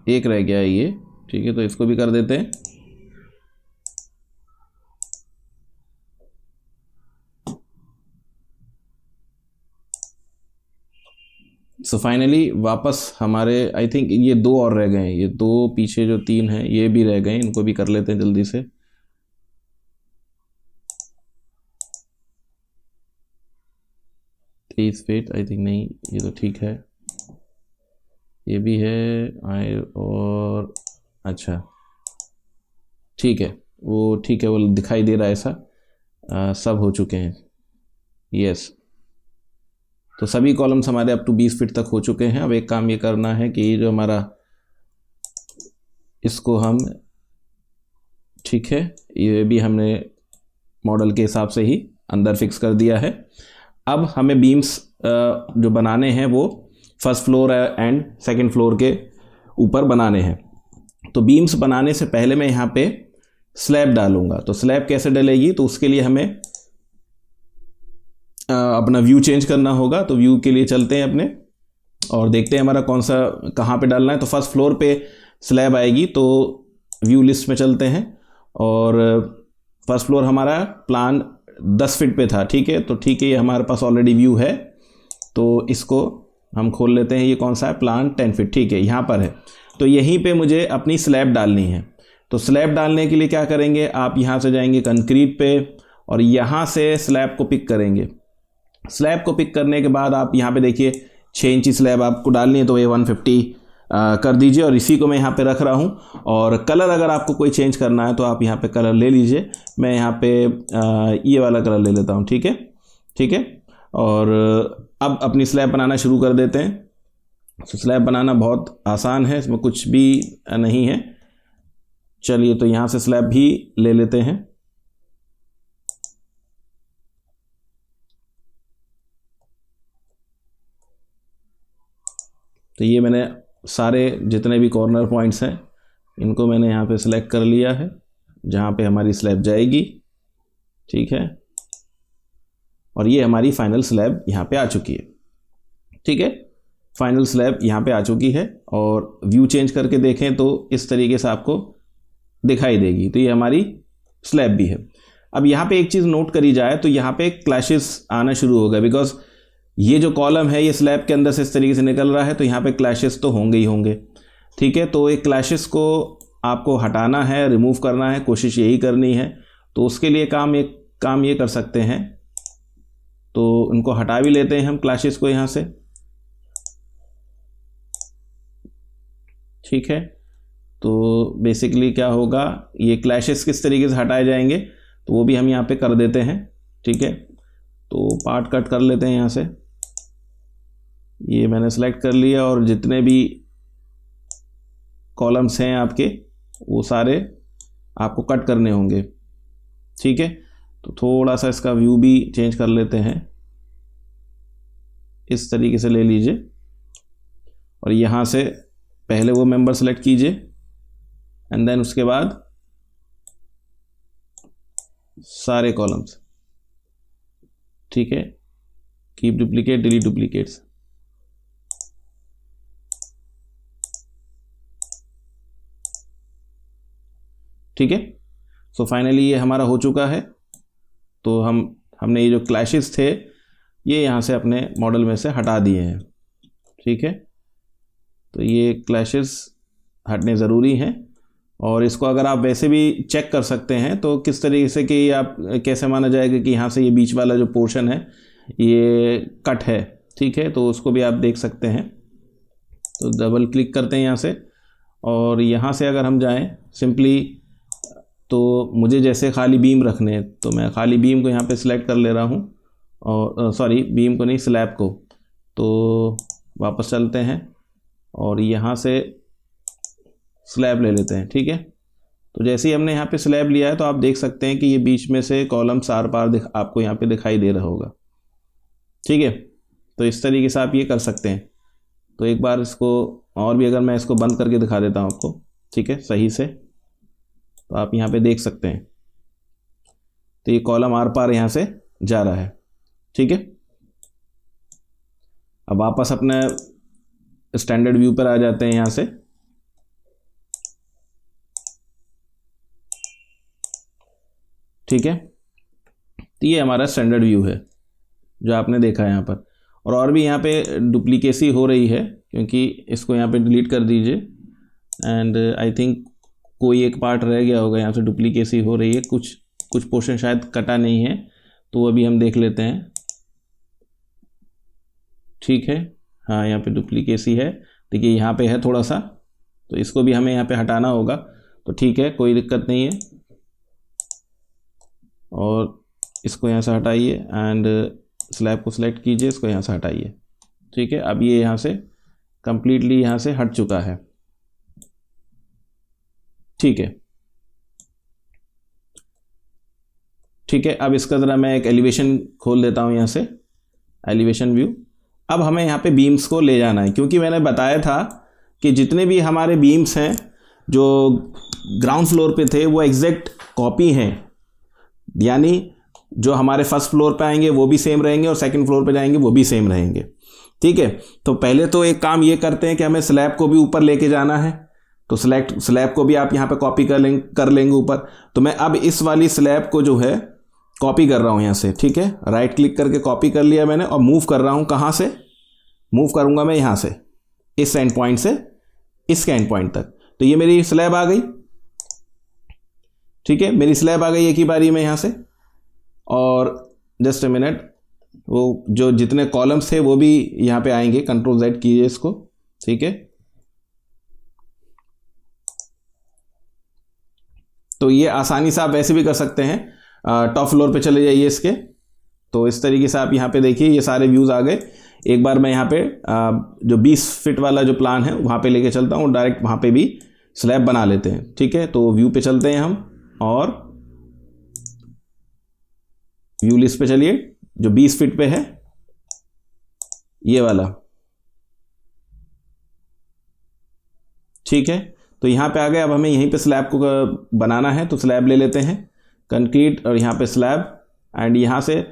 एक रह गया है ये। ठीक है, तो इसको भी कर देते हैं। सो फाइनली वापस हमारे आई थिंक ये दो और रह गए हैं, ये दो पीछे जो तीन हैं ये भी रह गए हैं, इनको भी कर लेते हैं जल्दी से। 30 फीट आई थिंक नहीं, ये तो ठीक है, ये भी है आए और अच्छा ठीक है, वो ठीक है, वो दिखाई दे रहा है ऐसा। सब हो चुके हैं, यस। तो सभी कॉलम्स हमारे अप टू 20 फीट तक हो चुके हैं। अब एक काम ये करना है कि जो हमारा इसको हम, ठीक है, ये भी हमने मॉडल के हिसाब से ही अंदर फिक्स कर दिया है। अब हमें बीम्स जो बनाने हैं वो first floor and second floor के ऊपर बनाने हैं। तो बीम्स बनाने से पहले मैं यहाँ पे स्लैब डालूंगा। तो स्लैब कैसे डलेगी, तो उसके लिए हमें अपना व्यू चेंज करना होगा। तो व्यू के लिए चलते हैं अपने और देखते हैं हमारा कौन सा कहाँ पे डालना है। तो फर्स्ट फ्लोर पे स्लैब आएगी, तो व्यू लिस्ट में चलते हैं और फर्स्ट फ्लोर हमारा प्लान 10 फीट पे था, ठीक है। तो ठीक है, ये हमारे पास ऑलरेडी व्यू है, तो इसको हम खोल लेते हैं। ये कौन सा है, प्लान 10 फीट, ठीक है, यहाँ पर है। तो यहीं पे मुझे अपनी स्लैब डालनी है। तो स्लैब डालने के लिए क्या करेंगे, आप यहाँ से जाएंगे कंक्रीट पे और यहाँ से स्लैब को पिक करेंगे। स्लैब को पिक करने के बाद आप यहाँ पे देखिए 6 इंची स्लैब आपको डालनी है, तो ये 150 कर दीजिए और इसी को मैं यहाँ पे रख रहा हूँ। और कलर अगर आपको कोई चेंज करना है तो आप यहाँ पे कलर ले लीजिए। मैं यहाँ पे ये वाला कलर ले लेता हूँ, ठीक है, ठीक है। और अब अपनी स्लैब बनाना शुरू कर देते हैं। तो स्लैब बनाना बहुत आसान है, इसमें कुछ भी नहीं है। चलिए, तो यहाँ से स्लैब भी ले लेते हैं। तो ये मैंने सारे जितने भी कॉर्नर पॉइंट्स हैं इनको मैंने यहाँ पे सिलेक्ट कर लिया है जहाँ पे हमारी स्लैब जाएगी, ठीक है। और ये हमारी फाइनल स्लैब यहाँ पे आ चुकी है, ठीक है। फाइनल स्लैब यहाँ पे आ चुकी है और व्यू चेंज करके देखें तो इस तरीके से आपको दिखाई देगी। तो ये हमारी स्लैब भी है। अब यहाँ पे एक चीज़ नोट करी जाए तो यहाँ पे क्लैशेस आना शुरू हो गए, बिकॉज ये जो कॉलम है ये स्लैब के अंदर से इस तरीके से निकल रहा है, तो यहाँ पे क्लैशेस तो होंगे ही होंगे, ठीक है। तो ये क्लैशेस को आपको हटाना है, रिमूव करना है, कोशिश यही करनी है। तो उसके लिए काम ये कर सकते हैं, तो उनको हटा भी लेते हैं हम क्लैशेस को यहाँ से, ठीक है। तो बेसिकली क्या होगा, ये क्लैशेस किस तरीके से हटाए जाएंगे तो वो भी हम यहाँ पे कर देते हैं, ठीक है। तो पार्ट कट कर लेते हैं यहाँ से। ये मैंने सेलेक्ट कर लिया और जितने भी कॉलम्स हैं आपके वो सारे आपको कट करने होंगे, ठीक है। तो थोड़ा सा इसका व्यू भी चेंज कर लेते हैं, इस तरीके से ले लीजिए और यहाँ से पहले वो मेंबर सेलेक्ट कीजिए एंड देन उसके बाद सारे कॉलम्स, ठीक है। कीप डुप्लीकेट, डिलीट डुप्लीकेट्स, ठीक है। सो फाइनली ये हमारा हो चुका है। तो हमने ये जो क्लैशेस थे ये यहाँ से अपने मॉडल में से हटा दिए हैं, ठीक है। तो ये क्लैशेस हटने ज़रूरी हैं और इसको अगर आप वैसे भी चेक कर सकते हैं तो किस तरीके से कि आप कैसे माना जाएगा कि यहाँ से ये बीच वाला जो पोर्शन है ये कट है, ठीक है। तो उसको भी आप देख सकते हैं। तो डबल क्लिक करते हैं यहाँ से और यहाँ से अगर हम जाएं सिंपली, तो मुझे जैसे खाली बीम रखने हैं तो मैं खाली बीम को यहाँ पे सिलेक्ट कर ले रहा हूँ और सॉरी बीम को नहीं, स्लैब को। तो वापस चलते हैं और यहाँ से स्लैब ले लेते हैं, ठीक है। तो जैसे ही हमने यहाँ पे स्लैब लिया है तो आप देख सकते हैं कि ये बीच में से कॉलम्स आर पार आपको यहाँ पे दिखाई दे रहा होगा, ठीक है। तो इस तरीके से आप ये कर सकते हैं। तो एक बार इसको और भी अगर मैं इसको बंद करके दिखा देता हूँ आपको, ठीक है, सही से, तो आप यहाँ पे देख सकते हैं। तो ये कॉलम आर पार यहाँ से जा रहा है, ठीक है। अब वापस अपने स्टैंडर्ड व्यू पर आ जाते हैं यहाँ से। ठीक है, तो ये हमारा स्टैंडर्ड व्यू है जो आपने देखा है यहाँ पर। और भी यहाँ पे डुप्लीकेसी हो रही है क्योंकि इसको यहाँ पे डिलीट कर दीजिए एंड आई थिंक कोई एक पार्ट रह गया होगा, यहाँ से डुप्लीकेसी हो रही है, कुछ पोर्शन शायद कटा नहीं है, तो अभी हम देख लेते हैं। ठीक है, हाँ यहाँ पे डुप्लीकेसी है, देखिए यहाँ पे है थोड़ा सा, तो इसको भी हमें यहाँ पे हटाना होगा। तो ठीक है, कोई दिक्कत नहीं है, और इसको यहाँ से हटाइए एंड स्लैब को सिलेक्ट कीजिए, इसको यहाँ से हटाइए। ठीक है, अब ये यहाँ से कंप्लीटली यहाँ से हट चुका है। ठीक है, ठीक है, अब इसका ज़रा मैं एक एलिवेशन खोल देता हूँ यहाँ से, एलिवेशन व्यू। अब हमें यहाँ पे बीम्स को ले जाना है, क्योंकि मैंने बताया था कि जितने भी हमारे बीम्स हैं जो ग्राउंड फ्लोर पे थे वो एग्जैक्ट कॉपी हैं, यानी जो हमारे फर्स्ट फ्लोर पे आएंगे वो भी सेम रहेंगे और सेकंड फ्लोर पे जाएंगे वो भी सेम रहेंगे। ठीक है, तो पहले तो एक काम ये करते हैं कि हमें स्लैब को भी ऊपर लेके जाना है, तो स्लैब को भी आप यहाँ पे कॉपी कर लेंगे ऊपर। तो मैं अब इस वाली स्लैब को जो है कॉपी कर रहा हूँ यहाँ से। ठीक है, राइट क्लिक करके कॉपी कर लिया मैंने और मूव कर रहा हूँ। कहाँ से मूव करूँगा मैं? यहाँ से, इस एंड पॉइंट से इस एंड पॉइंट तक। तो ये मेरी स्लैब आ गई। ठीक है, मेरी स्लैब आ गई एक ही बारी में यहाँ से। और जस्ट अ मिनट, वो जो जितने कॉलम्स थे वो भी यहाँ पे आएंगे। कंट्रोल Z कीजिए इसको। ठीक है, तो ये आसानी से आप वैसे भी कर सकते हैं। टॉप फ्लोर पे चले जाइए इसके, तो इस तरीके से आप यहाँ पे देखिए ये सारे व्यूज़ आ गए। एक बार मैं यहाँ पे जो 20 फीट वाला जो प्लान है वहाँ पे लेके चलता हूँ, डायरेक्ट वहाँ पे भी स्लैब बना लेते हैं। ठीक है, तो व्यू पे चलते हैं हम और व्यू लिस्ट पे चलिए, जो 20 फीट पे है ये वाला। ठीक है, तो यहाँ पे आ गए। अब हमें यहीं पे स्लैब को बनाना है, तो स्लैब ले लेते हैं, कंक्रीट और यहाँ पे स्लैब। एंड यहाँ से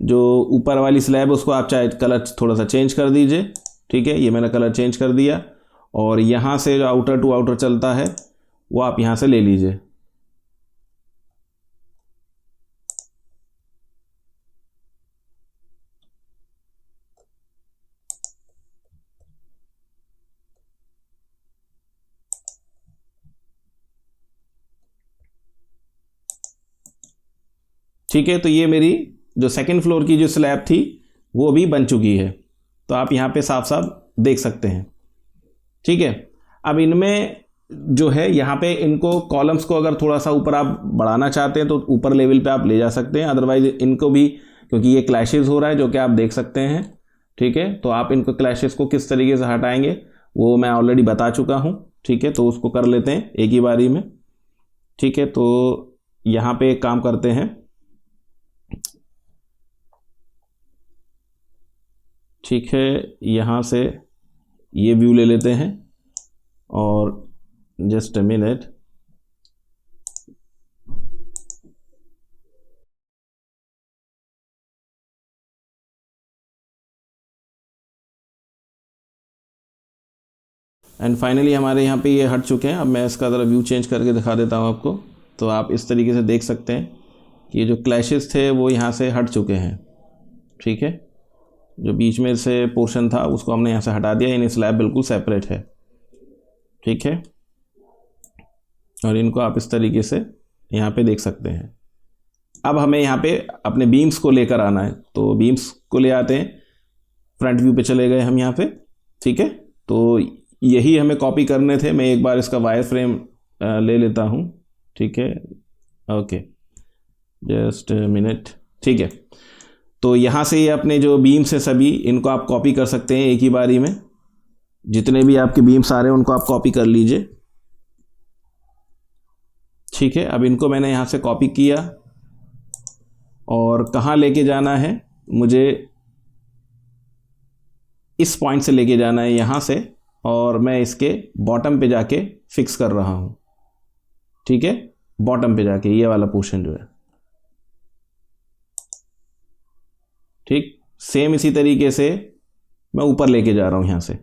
जो ऊपर वाली स्लैब है उसको आप चाहे कलर थोड़ा सा चेंज कर दीजिए। ठीक है, ये मैंने कलर चेंज कर दिया। और यहाँ से जो आउटर टू आउटर चलता है वो आप यहाँ से ले लीजिए। ठीक है, तो ये मेरी जो सेकंड फ्लोर की जो स्लैब थी वो भी बन चुकी है, तो आप यहाँ पे साफ साफ देख सकते हैं। ठीक है, अब इनमें जो है यहाँ पे इनको कॉलम्स को अगर थोड़ा सा ऊपर आप बढ़ाना चाहते हैं तो ऊपर लेवल पे आप ले जा सकते हैं। अदरवाइज इनको भी, क्योंकि ये क्लैशेस हो रहा है जो कि आप देख सकते हैं। ठीक है, तो आप इनको क्लैशेस को किस तरीके से हटाएंगे वो मैं ऑलरेडी बता चुका हूँ। ठीक है, तो उसको कर लेते हैं एक ही बारी में। ठीक है, तो यहाँ पे एक काम करते हैं। ठीक है, यहाँ से ये व्यू ले लेते हैं और just a minute, and finally हमारे यहाँ पे ये हट चुके हैं। अब मैं इसका ज़रा व्यू चेंज करके दिखा देता हूँ आपको, तो आप इस तरीके से देख सकते हैं कि ये जो क्लैशेस थे वो यहाँ से हट चुके हैं। ठीक है, जो बीच में से पोर्शन था उसको हमने यहाँ से हटा दिया, यानी स्लैब बिल्कुल सेपरेट है। ठीक है, और इनको आप इस तरीके से यहाँ पे देख सकते हैं। अब हमें यहाँ पे अपने बीम्स को लेकर आना है, तो बीम्स को ले आते हैं। फ्रंट व्यू पे चले गए हम यहाँ पे। ठीक है, तो यही हमें कॉपी करने थे। मैं एक बार इसका वायर फ्रेम ले लेता हूँ। ठीक है, ओके, जस्ट मिनट। ठीक है, तो यहाँ से ये अपने जो बीम्स है सभी इनको आप कॉपी कर सकते हैं एक ही बारी में। जितने भी आपके बीम्स आ रहे हैं उनको आप कॉपी कर लीजिए। ठीक है, अब इनको मैंने यहाँ से कॉपी किया और कहाँ लेके जाना है, मुझे इस पॉइंट से लेके जाना है यहाँ से, और मैं इसके बॉटम पे जाके फिक्स कर रहा हूँ। ठीक है, बॉटम पे जाके ये वाला पोर्शन जो है। ठीक, सेम इसी तरीके से मैं ऊपर लेके जा रहा हूँ यहाँ से।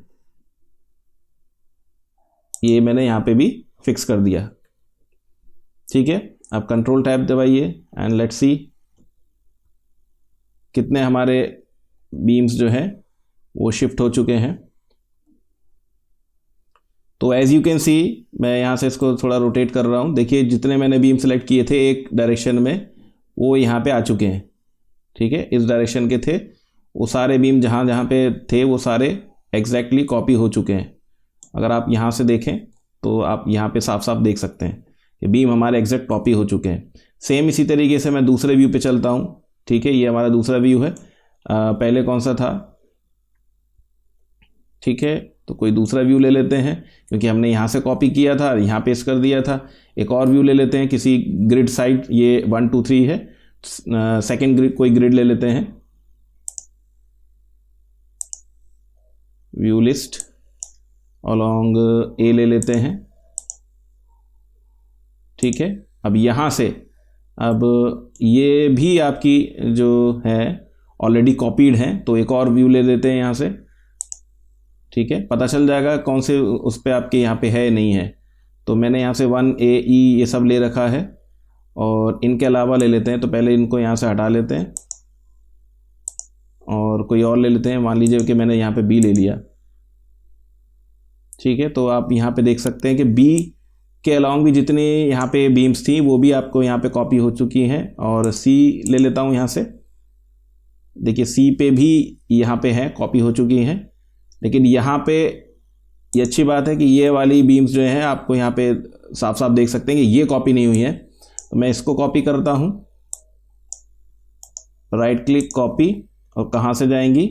ये मैंने यहाँ पे भी फिक्स कर दिया। ठीक है, अब कंट्रोल टैब दबाइए एंड लेट्स सी कितने हमारे बीम्स जो हैं वो शिफ्ट हो चुके हैं। तो एज यू कैन सी, मैं यहाँ से इसको थोड़ा रोटेट कर रहा हूँ। देखिए जितने मैंने बीम सेलेक्ट किए थे एक डायरेक्शन में वो यहाँ पे आ चुके हैं। ठीक है, इस डायरेक्शन के थे वो सारे बीम, जहाँ जहाँ पे थे वो सारे एग्जैक्टली कॉपी हो चुके हैं। अगर आप यहाँ से देखें तो आप यहाँ पे साफ साफ देख सकते हैं कि बीम हमारे एग्जैक्ट कॉपी हो चुके हैं। सेम इसी तरीके से मैं दूसरे व्यू पे चलता हूँ। ठीक है, ये हमारा दूसरा व्यू है। पहले कौन सा था? ठीक है, तो कोई दूसरा व्यू ले लेते हैं, क्योंकि हमने यहाँ से कॉपी किया था, यहाँ पेस्ट कर दिया था। एक और व्यू ले लेते हैं किसी ग्रिड साइड, ये 1 2 3 है, सेकेंड ग्रिड, कोई ग्रिड ले लेते हैं, व्यू लिस्ट अलोंग ए ले लेते हैं। ठीक है, अब यहाँ से अब ये भी आपकी जो है ऑलरेडी कॉपीड है, तो एक और व्यू ले लेते हैं यहाँ से। ठीक है, पता चल जाएगा कौन से उस पर आपके यहाँ पे है नहीं है। तो मैंने यहाँ से 1A E ये सब ले रखा है, और इनके अलावा ले लेते हैं। तो पहले इनको यहाँ से हटा लेते हैं और कोई और ले लेते हैं। मान लीजिए कि मैंने यहाँ पे B ले लिया। ठीक है, तो आप यहाँ पे देख सकते हैं कि B के अलॉन्ग भी जितनी यहाँ पे बीम्स थी वो भी आपको यहाँ पे कॉपी हो चुकी हैं। और C ले लेता हूँ यहाँ से। देखिए C पे भी यहाँ पे है, कॉपी हो चुकी हैं। लेकिन यहाँ पे ये अच्छी बात है कि ये वाली बीम्स जो हैं आपको यहाँ पे साफ साफ देख सकते हैं कि ये कॉपी नहीं हुई है। तो मैं इसको कॉपी करता हूँ, राइट क्लिक कॉपी, और कहाँ से जाएंगी,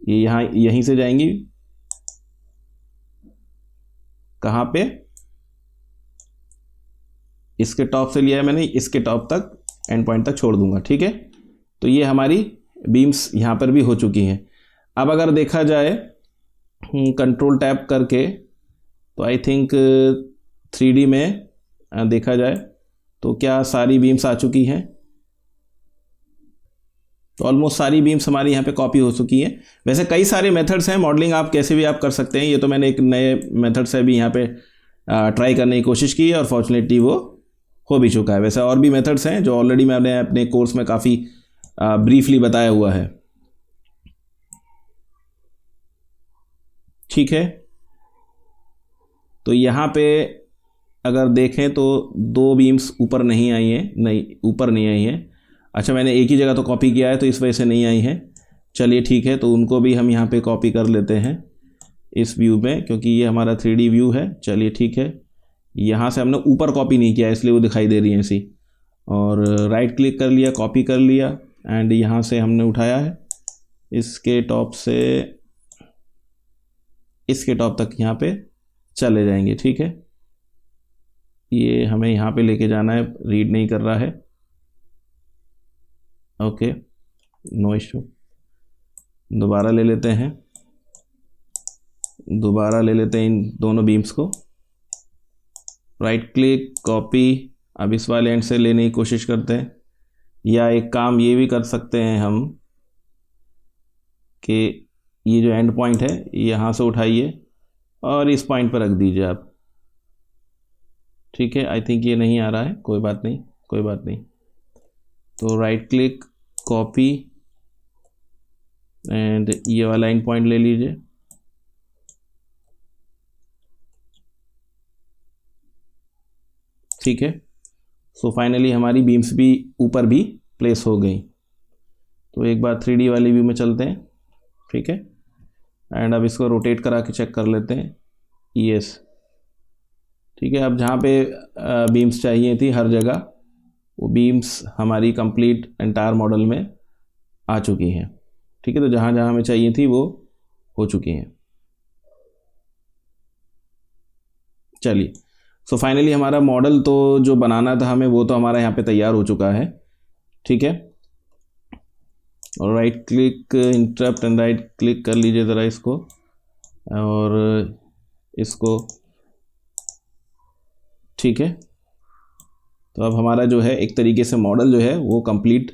ये यहाँ यहीं से जाएंगी। कहाँ पे, इसके टॉप से लिया है मैंने, इसके टॉप तक एंड पॉइंट तक छोड़ दूंगा। ठीक है, तो ये हमारी बीम्स यहाँ पर भी हो चुकी हैं। अब अगर देखा जाए कंट्रोल टैप करके, तो आई थिंक 3D में देखा जाए तो क्या सारी बीम्स आ चुकी हैं। तो ऑलमोस्ट सारी बीम्स हमारी यहाँ पे कॉपी हो चुकी हैं। वैसे कई सारे मेथड्स हैं, मॉडलिंग आप कैसे भी आप कर सकते हैं। ये तो मैंने एक नए मेथड से भी यहाँ पे ट्राई करने की कोशिश की है, और फॉर्चुनेटली वो हो भी चुका है। वैसे और भी मेथड्स हैं जो ऑलरेडी मैंने अपने कोर्स में काफ़ी ब्रीफली बताया हुआ है। ठीक है, तो यहाँ पे अगर देखें तो 2 बीम्स ऊपर नहीं आई हैं, नहीं ऊपर नहीं आई हैं। अच्छा, मैंने एक ही जगह तो कॉपी किया है, तो इस वजह से नहीं आई है। चलिए ठीक है, तो उनको भी हम यहाँ पे कॉपी कर लेते हैं इस व्यू में, क्योंकि ये हमारा 3D व्यू है। चलिए ठीक है, यहाँ से हमने ऊपर कॉपी नहीं किया इसलिए वो दिखाई दे रही है ऐसी। और राइट क्लिक कर लिया, कॉपी कर लिया, एंड यहाँ से हमने उठाया है, इसके टॉप से इसके टॉप तक यहाँ पे चले जाएंगे। ठीक है, ये हमें यहाँ पे लेके जाना है, रीड नहीं कर रहा है। Okay, no issue. दोबारा ले लेते हैं, दोबारा ले लेते हैं इन दोनों बीम्स को, राइट क्लिक कॉपी। अब इस वाले एंड से लेने की कोशिश करते हैं, या एक काम ये भी कर सकते हैं हम कि ये जो एंड पॉइंट है यहाँ से उठाइए और इस पॉइंट पर रख दीजिए आप। ठीक है, आई थिंक ये नहीं आ रहा है, कोई बात नहीं, कोई बात नहीं। तो राइट क्लिक कॉपी एंड ये वाला एंड पॉइंट ले लीजिए। ठीक है, सो फाइनली हमारी बीम्स भी ऊपर भी प्लेस हो गई। तो एक बार 3D वाली व्यू में चलते हैं। ठीक है, एंड अब इसको रोटेट करा के चेक कर लेते हैं। यस, ठीक है, अब जहाँ पे बीम्स चाहिए थी हर जगह, वो बीम्स हमारी कंप्लीट एंटायर मॉडल में आ चुकी हैं। ठीक है, तो जहाँ जहाँ हमें चाहिए थी वो हो चुकी हैं। चलिए, सो फाइनली हमारा मॉडल तो जो बनाना था हमें, वो तो हमारा यहाँ पे तैयार हो चुका है। ठीक है, और right click interrupt and right click कर लीजिए ज़रा इसको, और इसको। ठीक है, तो अब हमारा जो है एक तरीके से मॉडल जो है वो कंप्लीट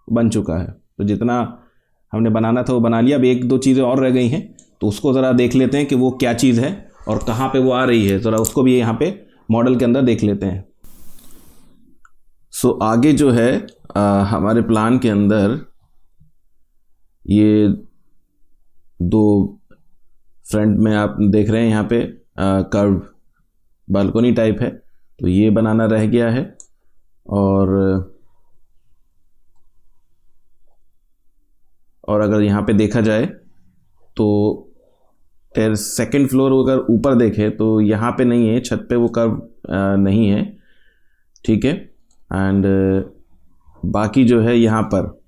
बन चुका है। तो जितना हमने बनाना था वो बना लिया। अब 1-2 चीज़ें और रह गई हैं, तो उसको ज़रा देख लेते हैं कि वो क्या चीज़ है और कहाँ पे वो आ रही है। ज़रा उसको भी यहाँ पे मॉडल के अंदर देख लेते हैं। सो आगे जो है हमारे प्लान के अंदर ये 2 फ्रंट में आप देख रहे हैं यहाँ पे कर्व बालकनी टाइप है, तो ये बनाना रह गया है। और अगर यहाँ पे देखा जाए तो सेकंड फ्लोर अगर ऊपर देखें तो यहाँ पे नहीं है, छत पे वो कर्व नहीं है। ठीक है, एंड बाकी जो है यहाँ पर,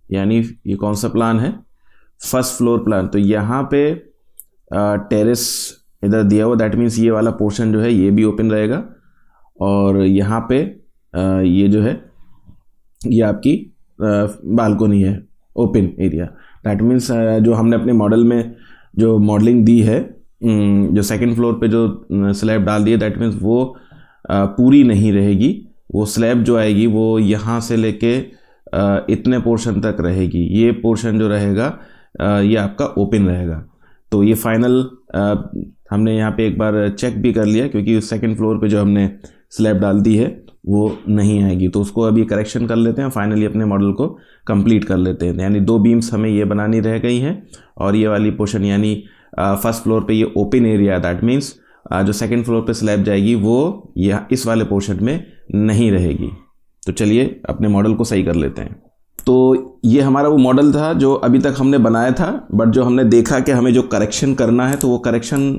यानी ये कौन सा प्लान है, फर्स्ट फ्लोर प्लान, तो यहाँ पे टेरेस इधर दिया हुआ, दैट मीन्स ये वाला पोर्शन जो है ये भी ओपन रहेगा। और यहाँ पे ये जो है ये आपकी बालकोनी है, ओपन एरिया। दैट मीन्स जो हमने अपने मॉडल में जो मॉडलिंग दी है, जो सेकंड फ्लोर पे जो स्लैब डाल दी है, दैट मीन्स वो पूरी नहीं रहेगी। वो स्लैब जो आएगी वो यहाँ से लेके इतने पोर्शन तक रहेगी। ये पोर्शन जो रहेगा ये आपका ओपन रहेगा। तो ये फाइनल हमने यहाँ पे एक बार चेक भी कर लिया, क्योंकि सेकंड फ्लोर पे जो हमने स्लैब डाल दी है वो नहीं आएगी। तो उसको अभी करेक्शन कर लेते हैं, फाइनली अपने मॉडल को कंप्लीट कर लेते हैं। यानी 2 बीम्स हमें ये बनानी रह गई हैं, और ये वाली पोर्शन यानी फर्स्ट फ्लोर पे ये ओपन एरिया, दैट मीन्स जो सेकंड फ्लोर पे स्लैब जाएगी वो इस वाले पोर्शन में नहीं रहेगी। तो चलिए अपने मॉडल को सही कर लेते हैं। तो ये हमारा वो मॉडल था जो अभी तक हमने बनाया था, बट जो हमने देखा कि हमें जो करेक्शन करना है तो वो करेक्शन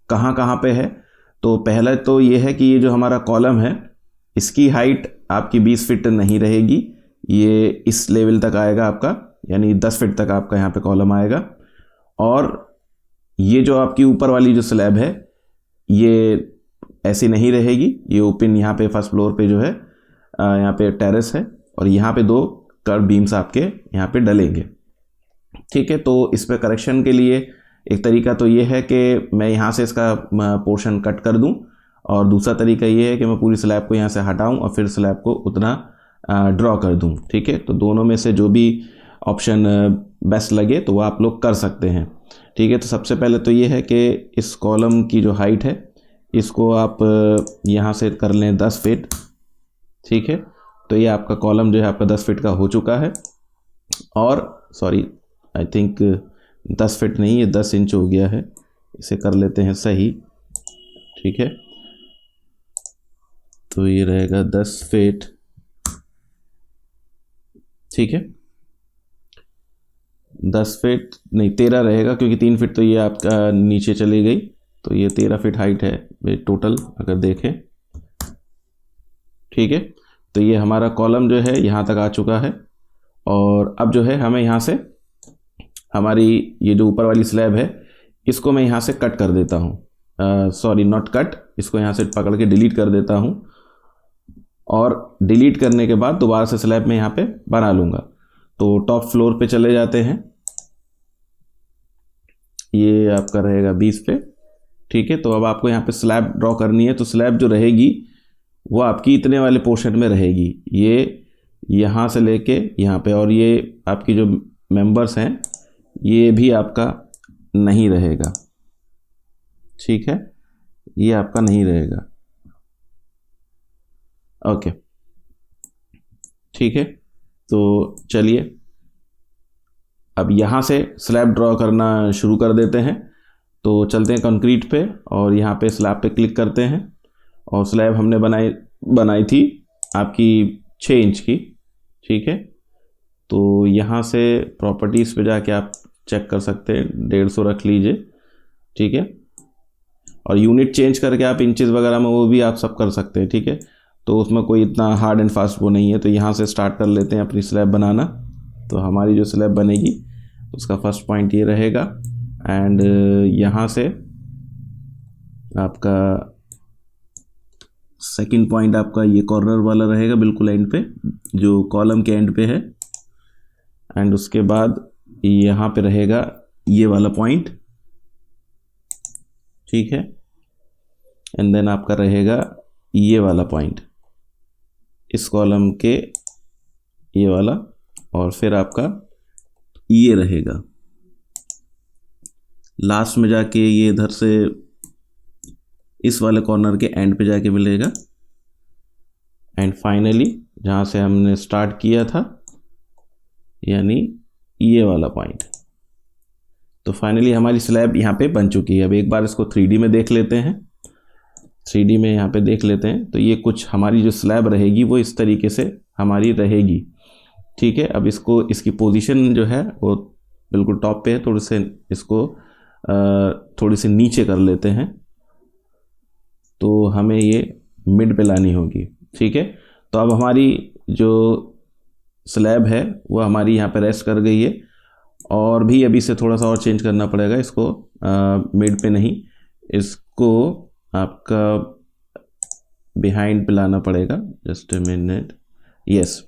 कहाँ कहाँ पे है। तो पहला तो ये है कि ये जो हमारा कॉलम है इसकी हाइट आपकी 20 फीट नहीं रहेगी, ये इस लेवल तक आएगा आपका, यानी 10 फीट तक आपका यहाँ पे कॉलम आएगा। और ये जो आपकी ऊपर वाली जो स्लैब है ये ऐसी नहीं रहेगी, ये ओपन यहाँ पे फर्स्ट फ्लोर पे जो है यहाँ पे टेरेस है, और यहाँ पे 2 कर्व बीम्स आपके यहाँ पे डलेंगे। ठीक है, तो इस पे करेक्शन के लिए एक तरीका तो ये है कि मैं यहाँ से इसका पोर्शन कट कर दूँ, और दूसरा तरीका ये है कि मैं पूरी स्लैब को यहाँ से हटाऊँ और फिर स्लैब को उतना ड्रॉ कर दूँ। ठीक है, तो दोनों में से जो भी ऑप्शन बेस्ट लगे तो वो आप लोग कर सकते हैं। ठीक है, तो सबसे पहले तो ये है कि इस कॉलम की जो हाइट है इसको आप यहाँ से कर लें 10 फीट। ठीक है, तो ये आपका कॉलम जो है आपका 10 फीट का हो चुका है, और सॉरी आई थिंक 10 फीट नहीं, ये 10 इंच हो गया है, इसे कर लेते हैं सही। ठीक है, तो ये रहेगा 10 फीट। ठीक है, 10 फीट नहीं 13 रहेगा, क्योंकि 3 फीट तो ये आपका नीचे चली गई, तो ये 13 फीट हाइट है टोटल अगर देखें। ठीक है, तो ये हमारा कॉलम जो है यहाँ तक आ चुका है, और अब जो है हमें यहाँ से हमारी ये जो ऊपर वाली स्लैब है इसको मैं यहाँ से कट कर देता हूँ, सॉरी नॉट कट, इसको यहाँ से पकड़ के डिलीट कर देता हूँ, और डिलीट करने के बाद दोबारा से स्लैब में यहाँ पे बना लूँगा। तो टॉप फ्लोर पे चले जाते हैं, ये आपका रहेगा 20 पे। ठीक है, तो अब आपको यहाँ पे स्लैब ड्रॉ करनी है, तो स्लैब जो रहेगी वो आपकी इतने वाले पोर्शन में रहेगी, ये यहाँ से लेके यहाँ पे, और ये आपकी जो मेंबर्स हैं ये भी आपका नहीं रहेगा। ठीक है, ये आपका नहीं रहेगा। ओके, ठीक है, तो चलिए अब यहाँ से स्लैब ड्रॉ करना शुरू कर देते हैं। तो चलते हैं कंक्रीट पे, और यहाँ पे स्लैब पे क्लिक करते हैं, और स्लैब हमने बनाई थी आपकी 6 इंच की। ठीक है, तो यहाँ से प्रॉपर्टीज़ पे जाके आप चेक कर सकते हैं, 150 रख लीजिए। ठीक है, और यूनिट चेंज करके आप इंचेस वगैरह में वो भी आप सब कर सकते हैं। ठीक है, तो उसमें कोई इतना हार्ड एंड फास्ट वो नहीं है। तो यहाँ से स्टार्ट कर लेते हैं अपनी स्लैब बनाना। तो हमारी जो स्लैब बनेगी उसका फर्स्ट पॉइंट ये रहेगा, एंड यहाँ से आपका सेकंड पॉइंट आपका ये कॉर्नर वाला रहेगा बिल्कुल एंड पे, जो कॉलम के एंड पे है, एंड उसके बाद यहाँ पे रहेगा ये वाला पॉइंट। ठीक है, एंड देन आपका रहेगा ये वाला पॉइंट इस कॉलम के ये वाला, और फिर आपका ये रहेगा लास्ट में जाके ये इधर से इस वाले कॉर्नर के एंड पे जाके मिलेगा, एंड फाइनली जहाँ से हमने स्टार्ट किया था यानी ये वाला पॉइंट। तो फाइनली हमारी स्लैब यहाँ पे बन चुकी है। अब एक बार इसको 3D में देख लेते हैं। 3D में यहाँ पे देख लेते हैं, तो ये कुछ हमारी जो स्लैब रहेगी वो इस तरीके से हमारी रहेगी। ठीक है, अब इसकी पोजीशन जो है वो बिल्कुल टॉप पे है, थोड़े से इसको थोड़ी सी नीचे कर लेते हैं, तो हमें ये मिड पे लानी होगी। ठीक है, तो अब हमारी जो स्लैब है वो हमारी यहाँ पे रेस्ट कर गई है, और भी अभी से थोड़ा सा और चेंज करना पड़ेगा इसको, मिड पे नहीं, इसको आपका बिहाइंड पे लाना पड़ेगा। Just a minute, yes.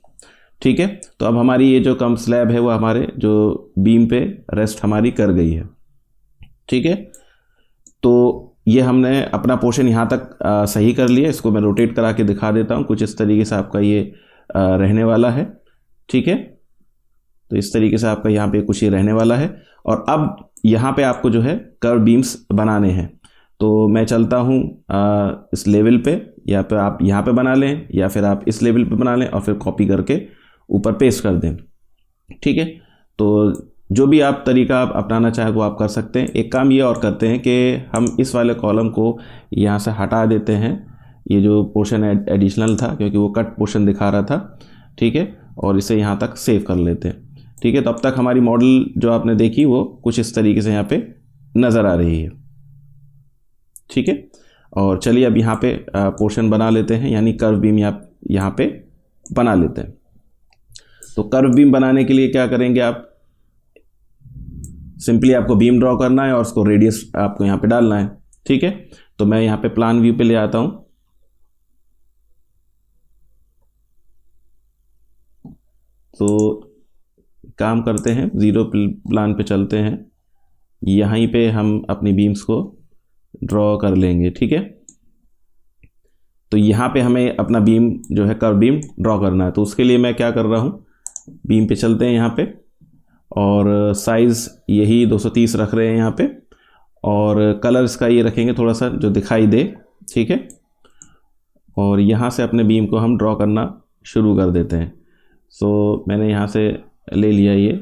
ठीक है। तो अब हमारी ये जो कम स्लैब है वो हमारे जो बीम पे रेस्ट हमारी कर गई है। ठीक है, तो ये हमने अपना पोर्शन यहाँ तक सही कर लिया। इसको मैं रोटेट करा के दिखा देता हूँ। कुछ इस तरीके से आपका ये रहने वाला है। ठीक है, तो इस तरीके से आपका यहाँ पे कुछ ये रहने वाला है। और अब यहाँ पे आपको जो है कर्व बीम्स बनाने हैं। तो मैं चलता हूँ इस लेवल पे, या फिर आप यहाँ पे बना लें, या फिर आप इस लेवल पे बना लें और फिर कॉपी करके ऊपर पेस्ट कर दें। ठीक है, तो जो भी आप तरीका आप अपनाना चाहें वो आप कर सकते हैं। एक काम ये और करते हैं कि हम इस वाले कॉलम को यहाँ से हटा देते हैं। ये जो पोर्शन एडिशनल था, क्योंकि वो कट पोर्शन दिखा रहा था। ठीक है, और इसे यहाँ तक सेव कर लेते हैं। ठीक है, तो अब तक हमारी मॉडल जो आपने देखी वो कुछ इस तरीके से यहाँ पे नज़र आ रही है। ठीक है, और चलिए अब यहाँ पे पोर्शन बना लेते हैं, यानी कर्व बीम यहाँ पे बना लेते हैं। तो कर्व बीम बनाने के लिए क्या करेंगे आप, सिंपली आपको बीम ड्रॉ करना है और उसको रेडियस आपको यहाँ पे डालना है। ठीक है, तो मैं यहाँ पे प्लान व्यू पे ले आता हूँ। तो काम करते हैं, ज़ीरो प्लान पे चलते हैं। यहीं पे हम अपनी बीम्स को ड्रॉ कर लेंगे। ठीक है, तो यहाँ पे हमें अपना बीम जो है कर्व बीम ड्रॉ करना है। तो उसके लिए मैं क्या कर रहा हूँ, बीम पे चलते हैं यहाँ पे, और साइज़ यही 230 रख रहे हैं यहाँ पे, और कलर इसका ये रखेंगे थोड़ा सा जो दिखाई दे। ठीक है, और यहाँ से अपने बीम को हम ड्रॉ करना शुरू कर देते हैं। सो मैंने यहाँ से ले लिया ये।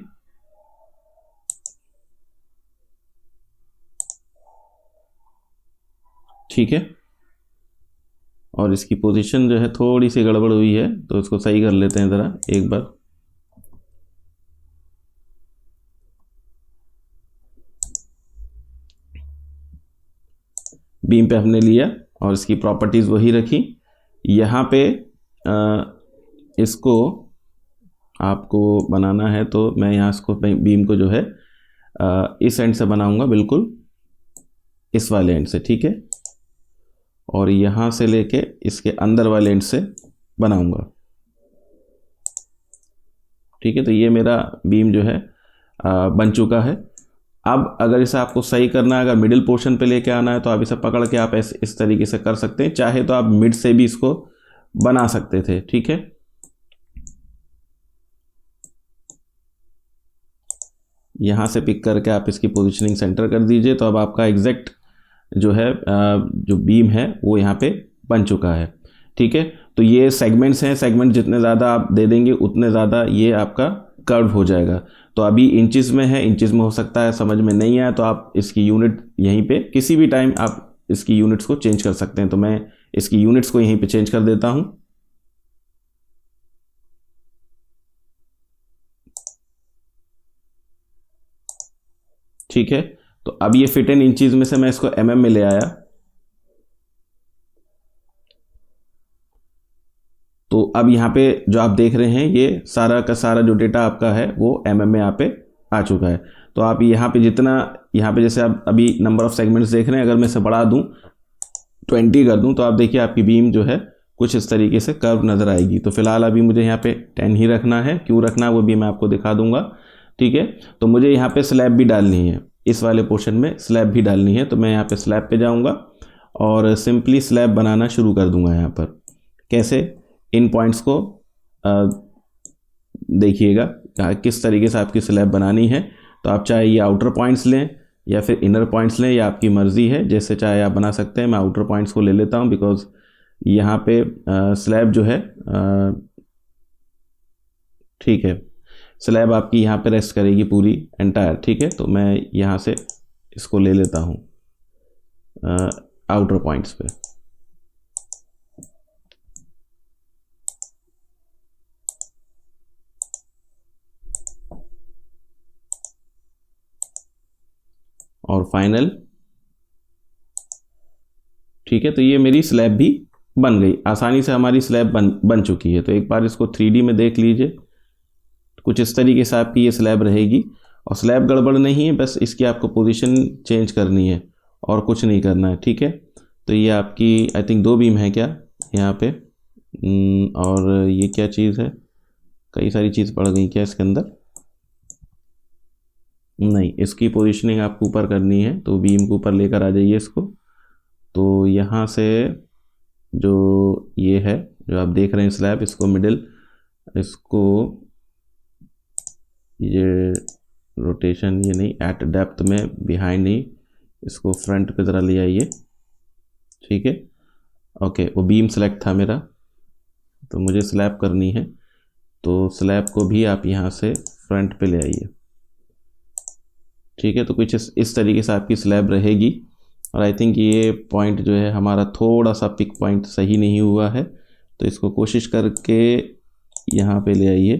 ठीक है, और इसकी पोजीशन जो है थोड़ी सी गड़बड़ हुई है, तो इसको सही कर लेते हैं ज़रा एक बार। बीम पे हमने लिया और इसकी प्रॉपर्टीज़ वही रखी। यहाँ पे इसको आपको बनाना है, तो मैं यहाँ इसको बीम को जो है इस एंड से बनाऊंगा, बिल्कुल इस वाले एंड से। ठीक है, और यहाँ से लेके इसके अंदर वाले एंड से बनाऊंगा। ठीक है, तो ये मेरा बीम जो है बन चुका है। अब अगर इसे आपको सही करना है, अगर मिडिल पोर्शन पे लेके आना है, तो आप इसे पकड़ के आप इस तरीके से कर सकते हैं। चाहे तो आप मिड से भी इसको बना सकते थे। ठीक है, यहाँ से पिक करके आप इसकी पोजीशनिंग सेंटर कर दीजिए। तो अब आपका एग्जैक्ट जो है जो बीम है वो यहाँ पे बन चुका है। ठीक है, तो ये सेगमेंट्स हैं, सेगमेंट जितने ज़्यादा आप दे देंगे उतने ज़्यादा ये आपका कर्व हो जाएगा। तो अभी इंचेस में है, इंचेस में हो सकता है समझ में नहीं आया, तो आप इसकी यूनिट यहीं पे किसी भी टाइम आप इसकी यूनिट्स को चेंज कर सकते हैं। तो मैं इसकी यूनिट्स को यहीं पे चेंज कर देता हूँ। ठीक है, तो अब ये फिट इन इंचेस में से मैं इसको mm में ले आया। तो अब यहाँ पे जो आप देख रहे हैं ये सारा का सारा जो डेटा आपका है वो mm में यहाँ पे आ चुका है। तो आप यहाँ पे जितना, यहाँ पे जैसे आप अभी नंबर ऑफ सेगमेंट्स देख रहे हैं, अगर मैं इसे बढ़ा दूँ 20 कर दूँ, तो आप देखिए आपकी बीम जो है कुछ इस तरीके से कर्व नज़र आएगी। तो फिलहाल अभी मुझे यहाँ पे 10 ही रखना है। क्यों रखना है वो भी मैं आपको दिखा दूंगा। ठीक है, तो मुझे यहाँ पे स्लैब भी डालनी है, इस वाले पोर्शन में स्लैब भी डालनी है। तो मैं यहाँ पे स्लैब पे जाऊँगा और सिंपली स्लैब बनाना शुरू कर दूँगा। यहाँ पर कैसे, इन पॉइंट्स को देखिएगा किस तरीके से आपकी स्लैब बनानी है। तो आप चाहे ये आउटर पॉइंट्स लें या फिर इनर पॉइंट्स लें, या आपकी मर्ज़ी है, जैसे चाहे आप बना सकते हैं। मैं आउटर पॉइंट्स को ले लेता हूँ बिकॉज यहाँ पे स्लैब जो है ठीक है, स्लैब आपकी यहाँ पे रेस्ट करेगी पूरी एंटायर। ठीक है, तो मैं यहाँ से इसको ले लेता हूँ आउटर पॉइंट्स पे। और फाइनल। ठीक है, तो ये मेरी स्लैब भी बन गई, आसानी से हमारी स्लैब बन चुकी है। तो एक बार इसको 3D में देख लीजिए, कुछ इस तरीके से आपकी ये स्लैब रहेगी। और स्लैब गड़बड़ नहीं है, बस इसकी आपको पोजीशन चेंज करनी है और कुछ नहीं करना है। ठीक है, तो ये आपकी आई थिंक 2 बीम है क्या यहाँ पे, और ये क्या चीज़ है, कई सारी चीज़ पड़ गई क्या इसके अंदर? नहीं, इसकी पोजीशनिंग आपको ऊपर करनी है, तो बीम को ऊपर लेकर आ जाइए इसको। तो यहाँ से जो ये है, जो आप देख रहे हैं स्लैब, इसको मिडिल, इसको ये रोटेशन, ये नहीं, एट डेप्थ में, बिहाइंड नहीं, इसको फ्रंट पे ज़रा ले आइए। ठीक है, ओके। वो बीम सेलेक्ट था मेरा, तो मुझे स्लैब करनी है, तो स्लैब को भी आप यहाँ से फ्रंट पे ले आइए। ठीक है, तो कुछ इस तरीके से आपकी स्लैब रहेगी। और आई थिंक ये पॉइंट जो है हमारा थोड़ा सा पिक पॉइंट सही नहीं हुआ है, तो इसको कोशिश करके यहाँ पे ले आइए।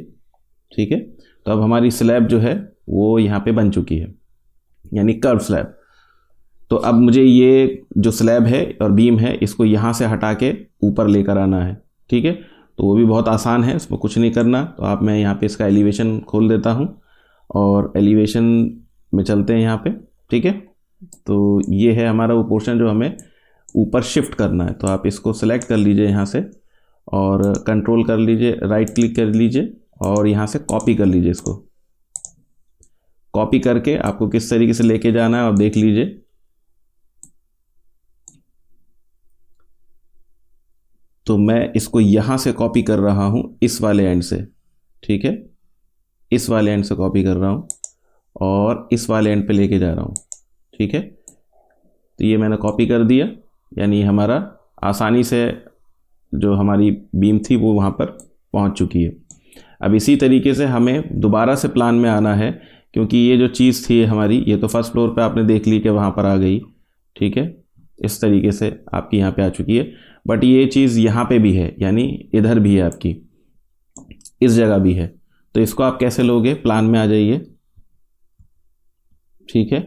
ठीक है, तो अब हमारी स्लैब जो है वो यहाँ पे बन चुकी है, यानी कर्व स्लैब। तो अब मुझे ये जो स्लैब है और बीम है, इसको यहाँ से हटा के ऊपर लेकर आना है। ठीक है, तो वो भी बहुत आसान है, इसमें कुछ नहीं करना। तो आप, मैं यहाँ पे इसका एलिवेशन खोल देता हूँ और एलिवेशन में चलते हैं यहाँ पे। ठीक है, तो ये है हमारा वो पोर्शन जो हमें ऊपर शिफ्ट करना है। तो आप इसको सेलेक्ट कर लीजिए यहाँ से और कंट्रोल कर लीजिए, राइट क्लिक कर लीजिए और यहाँ से कॉपी कर लीजिए। इसको कॉपी करके आपको किस तरीके से लेके जाना है आप देख लीजिए। तो मैं इसको यहाँ से कॉपी कर रहा हूँ, इस वाले एंड से। ठीक है, इस वाले एंड से कॉपी कर रहा हूँ और इस वाले एंड पे लेके जा रहा हूँ। ठीक है, तो ये मैंने कॉपी कर दिया, यानी हमारा आसानी से जो हमारी बीम थी वो वहाँ पर पहुँच चुकी है। अब इसी तरीके से हमें दोबारा से प्लान में आना है, क्योंकि ये जो चीज़ थी हमारी, ये तो फर्स्ट फ्लोर पे आपने देख ली कि वहाँ पर आ गई। ठीक है, इस तरीके से आपकी यहाँ पे आ चुकी है, बट ये चीज़ यहाँ पे भी है, यानी इधर भी है आपकी, इस जगह भी है। तो इसको आप कैसे लोगे? प्लान में आ जाइए। ठीक है,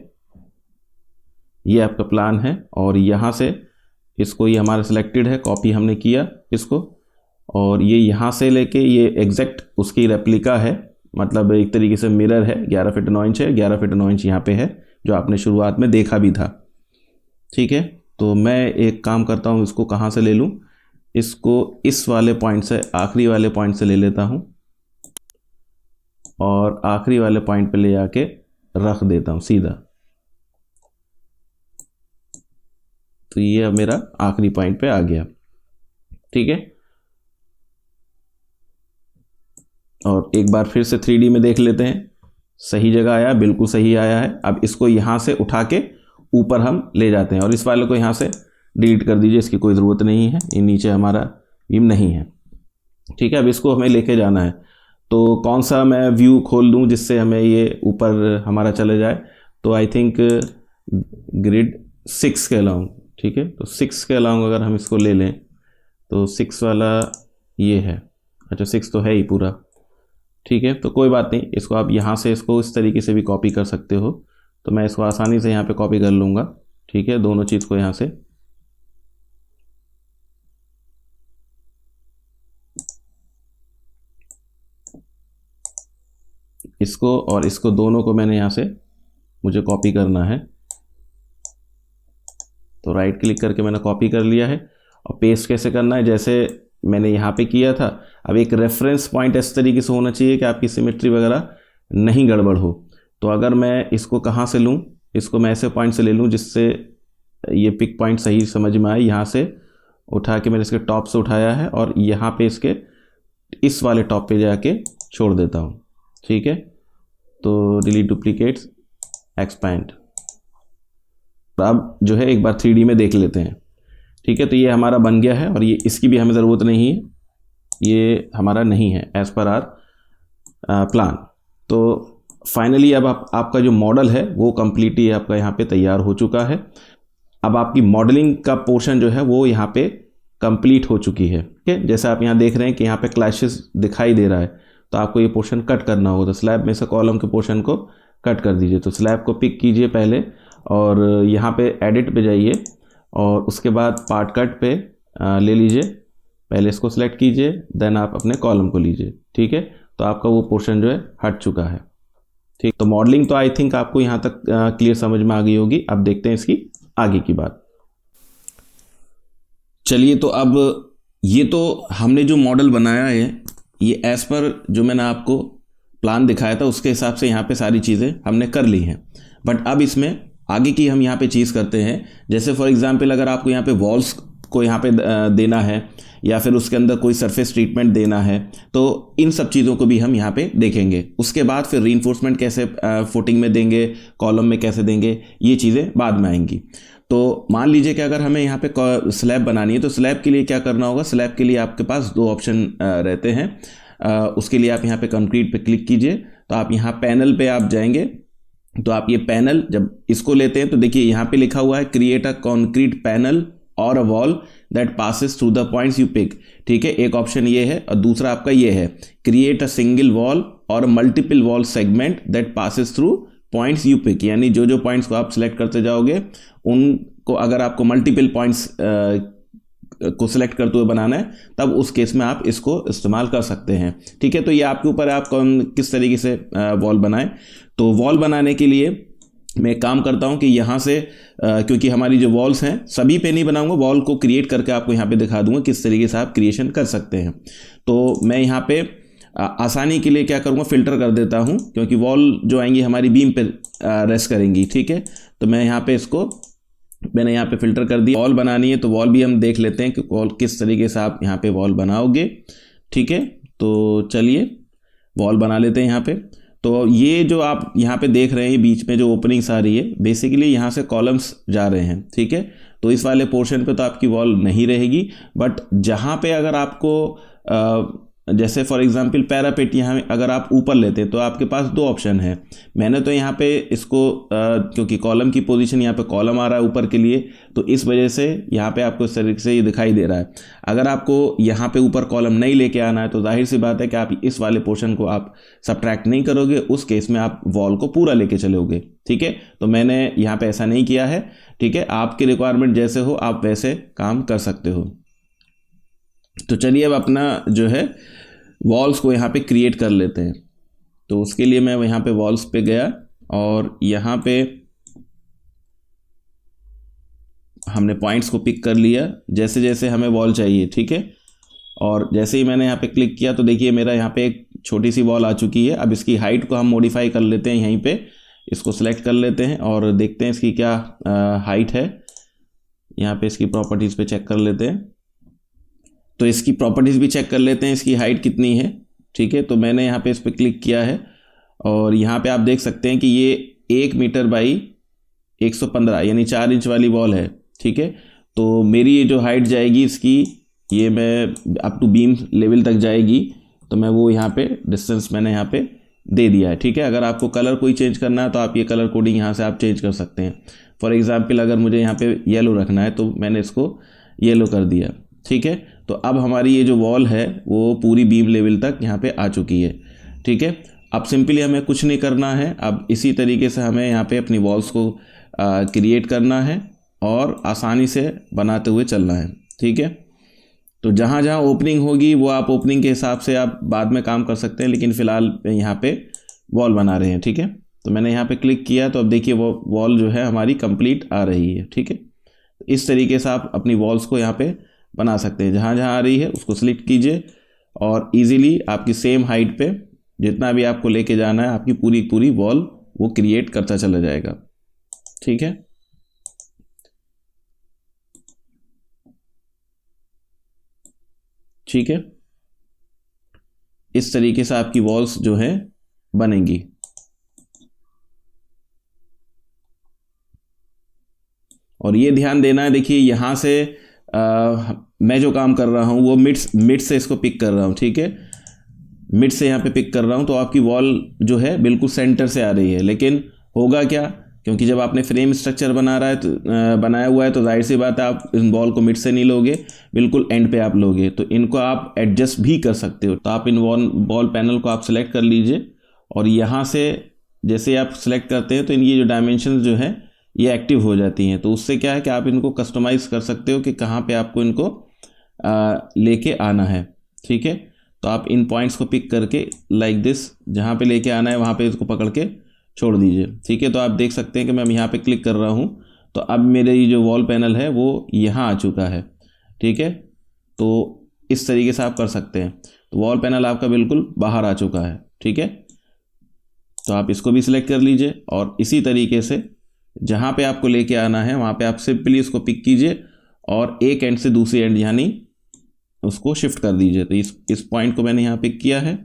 ये आपका प्लान है और यहाँ से इसको, ये हमारा सिलेक्टेड है, कॉपी हमने किया इसको, और ये यहाँ से लेके ये एग्जैक्ट उसकी रेप्लिका है, मतलब एक तरीके से मिरर है। 11 फीट 9 इंच है, 11 फीट 9 इंच यहाँ पे है, जो आपने शुरुआत में देखा भी था। ठीक है, तो मैं एक काम करता हूँ, इसको कहाँ से ले लूँ? इसको इस वाले पॉइंट से, आखिरी वाले पॉइंट से ले लेता हूँ और आखिरी वाले पॉइंट पे ले आके रख देता हूँ सीधा। तो ये अब मेरा आखिरी पॉइंट पे आ गया। ठीक है, और एक बार फिर से 3D में देख लेते हैं, सही जगह आया, बिल्कुल सही आया है। अब इसको यहाँ से उठा के ऊपर हम ले जाते हैं और इस वाले को यहाँ से डिलीट कर दीजिए, इसकी कोई ज़रूरत नहीं है, ये नीचे हमारा बीम नहीं है। ठीक है, अब इसको हमें लेके जाना है, तो कौन सा मैं व्यू खोल दूँ जिससे हमें ये ऊपर हमारा चले जाए? तो आई थिंक ग्रिड 6 के अलाउंग। ठीक है, तो 6 के अलाउंग अगर हम इसको ले लें तो 6 वाला ये है। अच्छा, 6 तो है ही पूरा। ठीक है, तो कोई बात नहीं, इसको आप यहाँ से इसको इस तरीके से भी कॉपी कर सकते हो। तो मैं इसको आसानी से यहाँ पे कॉपी कर लूँगा। ठीक है, दोनों चीज़ को यहाँ से, इसको और इसको, दोनों को मैंने यहाँ से मुझे कॉपी करना है। तो राइट क्लिक करके मैंने कॉपी कर लिया है। और पेस्ट कैसे करना है? जैसे मैंने यहाँ पे किया था। अब एक रेफरेंस पॉइंट इस तरीके से होना चाहिए कि आपकी सिमेट्री वगैरह नहीं गड़बड़ हो। तो अगर मैं इसको कहाँ से लूँ? इसको मैं ऐसे पॉइंट से ले लूँ जिससे ये पिक पॉइंट सही समझ में आए। यहाँ से उठा के मैंने इसके टॉप से उठाया है और यहाँ पे इसके इस वाले टॉप पे जाके छोड़ देता हूँ। ठीक है, तो डिलीट डुप्लीकेट्स, एक्सपैंड। अब जो है एक बार 3D में देख लेते हैं। ठीक है, तो ये हमारा बन गया है और ये, इसकी भी हमें ज़रूरत नहीं है, ये हमारा नहीं है एज़ पर आर प्लान। तो फाइनली अब आपका जो मॉडल है वो कम्प्लीटली आपका यहाँ पे तैयार हो चुका है। अब आपकी मॉडलिंग का पोर्शन जो है वो यहाँ पे कंप्लीट हो चुकी है। ठीक है, जैसे आप यहाँ देख रहे हैं कि यहाँ पे क्लैशेस दिखाई दे रहा है, तो आपको ये पोर्शन कट करना होगा। तो स्लैब में से कॉलम के पोर्शन को कट कर दीजिए। तो स्लैब को पिक कीजिए पहले और यहाँ पे एडिट पे जाइए और उसके बाद पार्ट कट पे ले लीजिए। पहले इसको सेलेक्ट कीजिए, देन आप अपने कॉलम को लीजिए। ठीक है, तो आपका वो पोर्शन जो है हट चुका है। ठीक, तो मॉडलिंग तो आई थिंक आपको यहाँ तक क्लियर समझ में आ गई होगी। अब देखते हैं इसकी आगे की बात। चलिए, तो अब ये तो हमने जो मॉडल बनाया है ये एज़ पर जो मैंने आपको प्लान दिखाया था उसके हिसाब से यहाँ पे सारी चीज़ें हमने कर ली हैं। बट अब इसमें आगे की हम यहाँ पे चीज़ करते हैं, जैसे फॉर एग्जांपल अगर आपको यहाँ पे वॉल्स को यहाँ पे देना है या फिर उसके अंदर कोई सरफेस ट्रीटमेंट देना है, तो इन सब चीज़ों को भी हम यहाँ पे देखेंगे। उसके बाद फिर रीइंफोर्समेंट कैसे फुटिंग में देंगे, कॉलम में कैसे देंगे, ये चीज़ें बाद में आएंगी। तो मान लीजिए कि अगर हमें यहाँ पे स्लैब बनानी है, तो स्लैब के लिए क्या करना होगा, स्लैब के लिए आपके पास दो ऑप्शन रहते हैं। उसके लिए आप यहाँ पे कंक्रीट पे क्लिक कीजिए, तो आप यहाँ पैनल पे आप जाएंगे, तो आप ये पैनल जब इसको लेते हैं तो देखिए यहाँ पे लिखा हुआ है क्रिएट अ कॉन्क्रीट पैनल और a wall that passes through the points you pick. ठीक है, एक ऑप्शन ये है और दूसरा आपका ये है क्रिएट अ सिंगल वॉल और multiple wall segment that passes through points you pick. यानी जो जो पॉइंट्स को आप सिलेक्ट करते जाओगे उनको अगर आपको मल्टीपल पॉइंट्स को सिलेक्ट करते हुए बनाना है, तब उस केस में आप इसको इस्तेमाल कर सकते हैं। ठीक है, तो ये आपके ऊपर है आप किस तरीके से वॉल बनाएं। तो वॉल बनाने के लिए मैं एक काम करता हूं कि यहाँ से क्योंकि हमारी जो वॉल्स हैं सभी पे नहीं बनाऊंगा, वॉल को क्रिएट करके आपको यहाँ पे दिखा दूंगा किस तरीके से आप क्रिएशन कर सकते हैं। तो मैं यहाँ पे आसानी के लिए क्या करूँगा, फ़िल्टर कर देता हूँ, क्योंकि वॉल जो आएंगी हमारी बीम पे रेस्ट करेंगी। ठीक है, तो मैं यहाँ पे इसको मैंने यहाँ पे फ़िल्टर कर दिया। वॉल बनानी है तो वॉल भी हम देख लेते हैं कि वॉल किस तरीके से आप यहाँ पे वॉल बनाओगे। ठीक है, तो चलिए वॉल बना लेते हैं यहाँ पे। तो ये जो आप यहाँ पे देख रहे हैं बीच में जो ओपनिंग्स आ रही है, बेसिकली यहाँ से कॉलम्स जा रहे हैं। ठीक है, तो इस वाले पोर्शन पे तो आपकी वॉल नहीं रहेगी, बट जहाँ पे अगर आपको जैसे फॉर एग्जांपल पैरापेट यहाँ अगर आप ऊपर लेते हैं तो आपके पास दो ऑप्शन है। मैंने तो यहाँ पे इसको क्योंकि कॉलम की पोजीशन यहाँ पे कॉलम आ रहा है ऊपर के लिए, तो इस वजह से यहाँ पे आपको इस तरीके से ये दिखाई दे रहा है। अगर आपको यहाँ पे ऊपर कॉलम नहीं लेके आना है तो जाहिर सी बात है कि आप इस वाले पोर्शन को आप सब्ट्रैक्ट नहीं करोगे, उस केस में आप वॉल को पूरा लेके चलोगे। ठीक है, तो मैंने यहाँ पे ऐसा नहीं किया है। ठीक है, आपकी रिक्वायरमेंट जैसे हो आप वैसे काम कर सकते हो। तो चलिए अब अपना जो है वॉल्स को यहाँ पे क्रिएट कर लेते हैं। तो उसके लिए मैं यहाँ पे वॉल्स पे गया और यहाँ पे हमने पॉइंट्स को पिक कर लिया जैसे जैसे हमें वॉल चाहिए। ठीक है, और जैसे ही मैंने यहाँ पे क्लिक किया तो देखिए मेरा यहाँ पे एक छोटी सी वॉल आ चुकी है। अब इसकी हाइट को हम मॉडिफाई कर लेते हैं, यहीं पे इसको सेलेक्ट कर लेते हैं और देखते हैं इसकी क्या हाइट है। यहाँ पे इसकी प्रॉपर्टीज़ पे चेक कर लेते हैं, तो इसकी प्रॉपर्टीज़ भी चेक कर लेते हैं इसकी हाइट कितनी है। ठीक है, तो मैंने यहाँ पे इस पर क्लिक किया है और यहाँ पे आप देख सकते हैं कि ये 1 मीटर बाई 115 यानी 4 इंच वाली वॉल है। ठीक है, तो मेरी ये जो हाइट जाएगी इसकी, ये मैं अप टू बीम लेवल तक जाएगी, तो मैं वो यहाँ पे डिस्टेंस मैंने यहाँ पे दे दिया है। ठीक है, अगर आपको कलर कोई चेंज करना है तो आप ये कलर कोडिंग यहाँ से आप चेंज कर सकते हैं। फॉर एग्जाम्पल अगर मुझे यहाँ पे येलो रखना है तो मैंने इसको येलो कर दिया। ठीक है, तो अब हमारी ये जो वॉल है वो पूरी बीम लेवल तक यहाँ पे आ चुकी है। ठीक है, अब सिंपली हमें कुछ नहीं करना है, अब इसी तरीके से हमें यहाँ पे अपनी वॉल्स को क्रिएट करना है और आसानी से बनाते हुए चलना है। ठीक है, तो जहाँ जहाँ ओपनिंग होगी वो आप ओपनिंग के हिसाब से आप बाद में काम कर सकते हैं, लेकिन फ़िलहाल यहाँ पे वॉल बना रहे हैं। ठीक है, तो मैंने यहाँ पे क्लिक किया तो अब देखिए वो वॉल जो है हमारी कंप्लीट आ रही है। ठीक है, इस तरीके से आप अपनी वॉल्स को यहाँ पे बना सकते हैं। जहाँ जहाँ आ रही है उसको सिलेक्ट कीजिए और इजीली आपकी सेम हाइट पे जितना भी आपको लेके जाना है आपकी पूरी पूरी वॉल वो क्रिएट करता चला जाएगा। ठीक है, ठीक है, इस तरीके से आपकी वॉल्स जो है बनेंगी। और ये ध्यान देना है, देखिए यहाँ से मैं जो काम कर रहा हूँ वो मिड से इसको पिक कर रहा हूँ। ठीक है, मिड से यहाँ पे पिक कर रहा हूँ तो आपकी वॉल जो है बिल्कुल सेंटर से आ रही है। लेकिन होगा क्या, क्योंकि जब आपने फ्रेम स्ट्रक्चर बनाया हुआ है तो जाहिर सी बात है आप इन वॉल को मिड से नहीं लोगे, बिल्कुल एंड पे आप लोगे। तो इनको आप एडजस्ट भी कर सकते हो। तो आप इन वॉल पैनल को आप सेलेक्ट कर लीजिए और यहाँ से जैसे आप सेलेक्ट करते हैं तो इनकी जो डायमेंशन जो है ये एक्टिव हो जाती हैं। तो उससे क्या है कि आप इनको कस्टमाइज़ कर सकते हो कि कहाँ पे आपको इनको लेके आना है। ठीक है, तो आप इन पॉइंट्स को पिक करके लाइक दिस जहाँ पे लेके आना है वहाँ पे इसको पकड़ के छोड़ दीजिए। ठीक है, तो आप देख सकते हैं कि मैं यहाँ पे क्लिक कर रहा हूँ तो अब मेरे ये जो वॉल पैनल है वो यहाँ आ चुका है। ठीक है, तो इस तरीके से आप कर सकते हैं। तो वॉल पैनल आपका बिल्कुल बाहर आ चुका है। ठीक है, तो आप इसको भी सिलेक्ट कर लीजिए और इसी तरीके से जहाँ पे आपको लेके आना है वहाँ पे आप सिंपली इसको पिक कीजिए और एक एंड से दूसरी एंड यानी उसको शिफ्ट कर दीजिए। तो इस पॉइंट को मैंने यहाँ पिक किया है,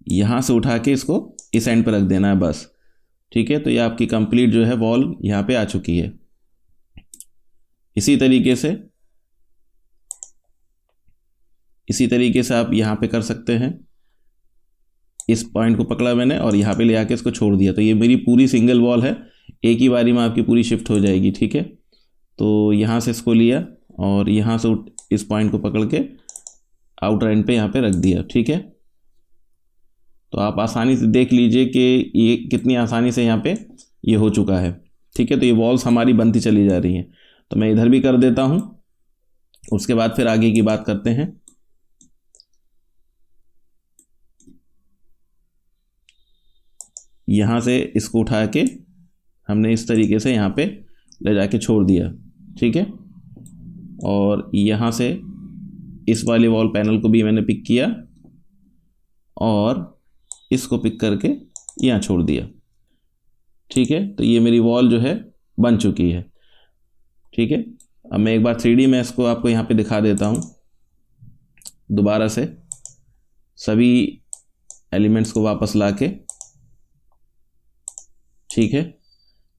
यहाँ से उठा के इसको इस एंड पर रख देना है बस। ठीक है, तो ये आपकी कंप्लीट जो है वॉल यहाँ पे आ चुकी है। इसी तरीके से आप यहाँ पे कर सकते हैं। इस पॉइंट को पकड़ा मैंने और यहाँ पे ले आके इसको छोड़ दिया, तो ये मेरी पूरी सिंगल वॉल है, एक ही बारी में आपकी पूरी शिफ्ट हो जाएगी। ठीक है, तो यहाँ से इसको लिया और यहाँ से इस पॉइंट को पकड़ के आउटर एंड पे यहाँ पे रख दिया। ठीक है, तो आप आसानी से देख लीजिए कि ये कितनी आसानी से यहाँ पे ये हो चुका है। ठीक है, तो ये वॉल्स हमारी बनती चली जा रही हैं। तो मैं इधर भी कर देता हूँ, उसके बाद फिर आगे की बात करते हैं। यहाँ से इसको उठा के हमने इस तरीके से यहाँ पे ले जाके छोड़ दिया। ठीक है, और यहाँ से इस वाले वॉल पैनल को भी मैंने पिक किया और इसको पिक करके यहाँ छोड़ दिया। ठीक है, तो ये मेरी वॉल जो है बन चुकी है। ठीक है, अब मैं एक बार 3D में इसको आपको यहाँ पे दिखा देता हूँ दोबारा से, सभी एलिमेंट्स को वापस लाके। ठीक है,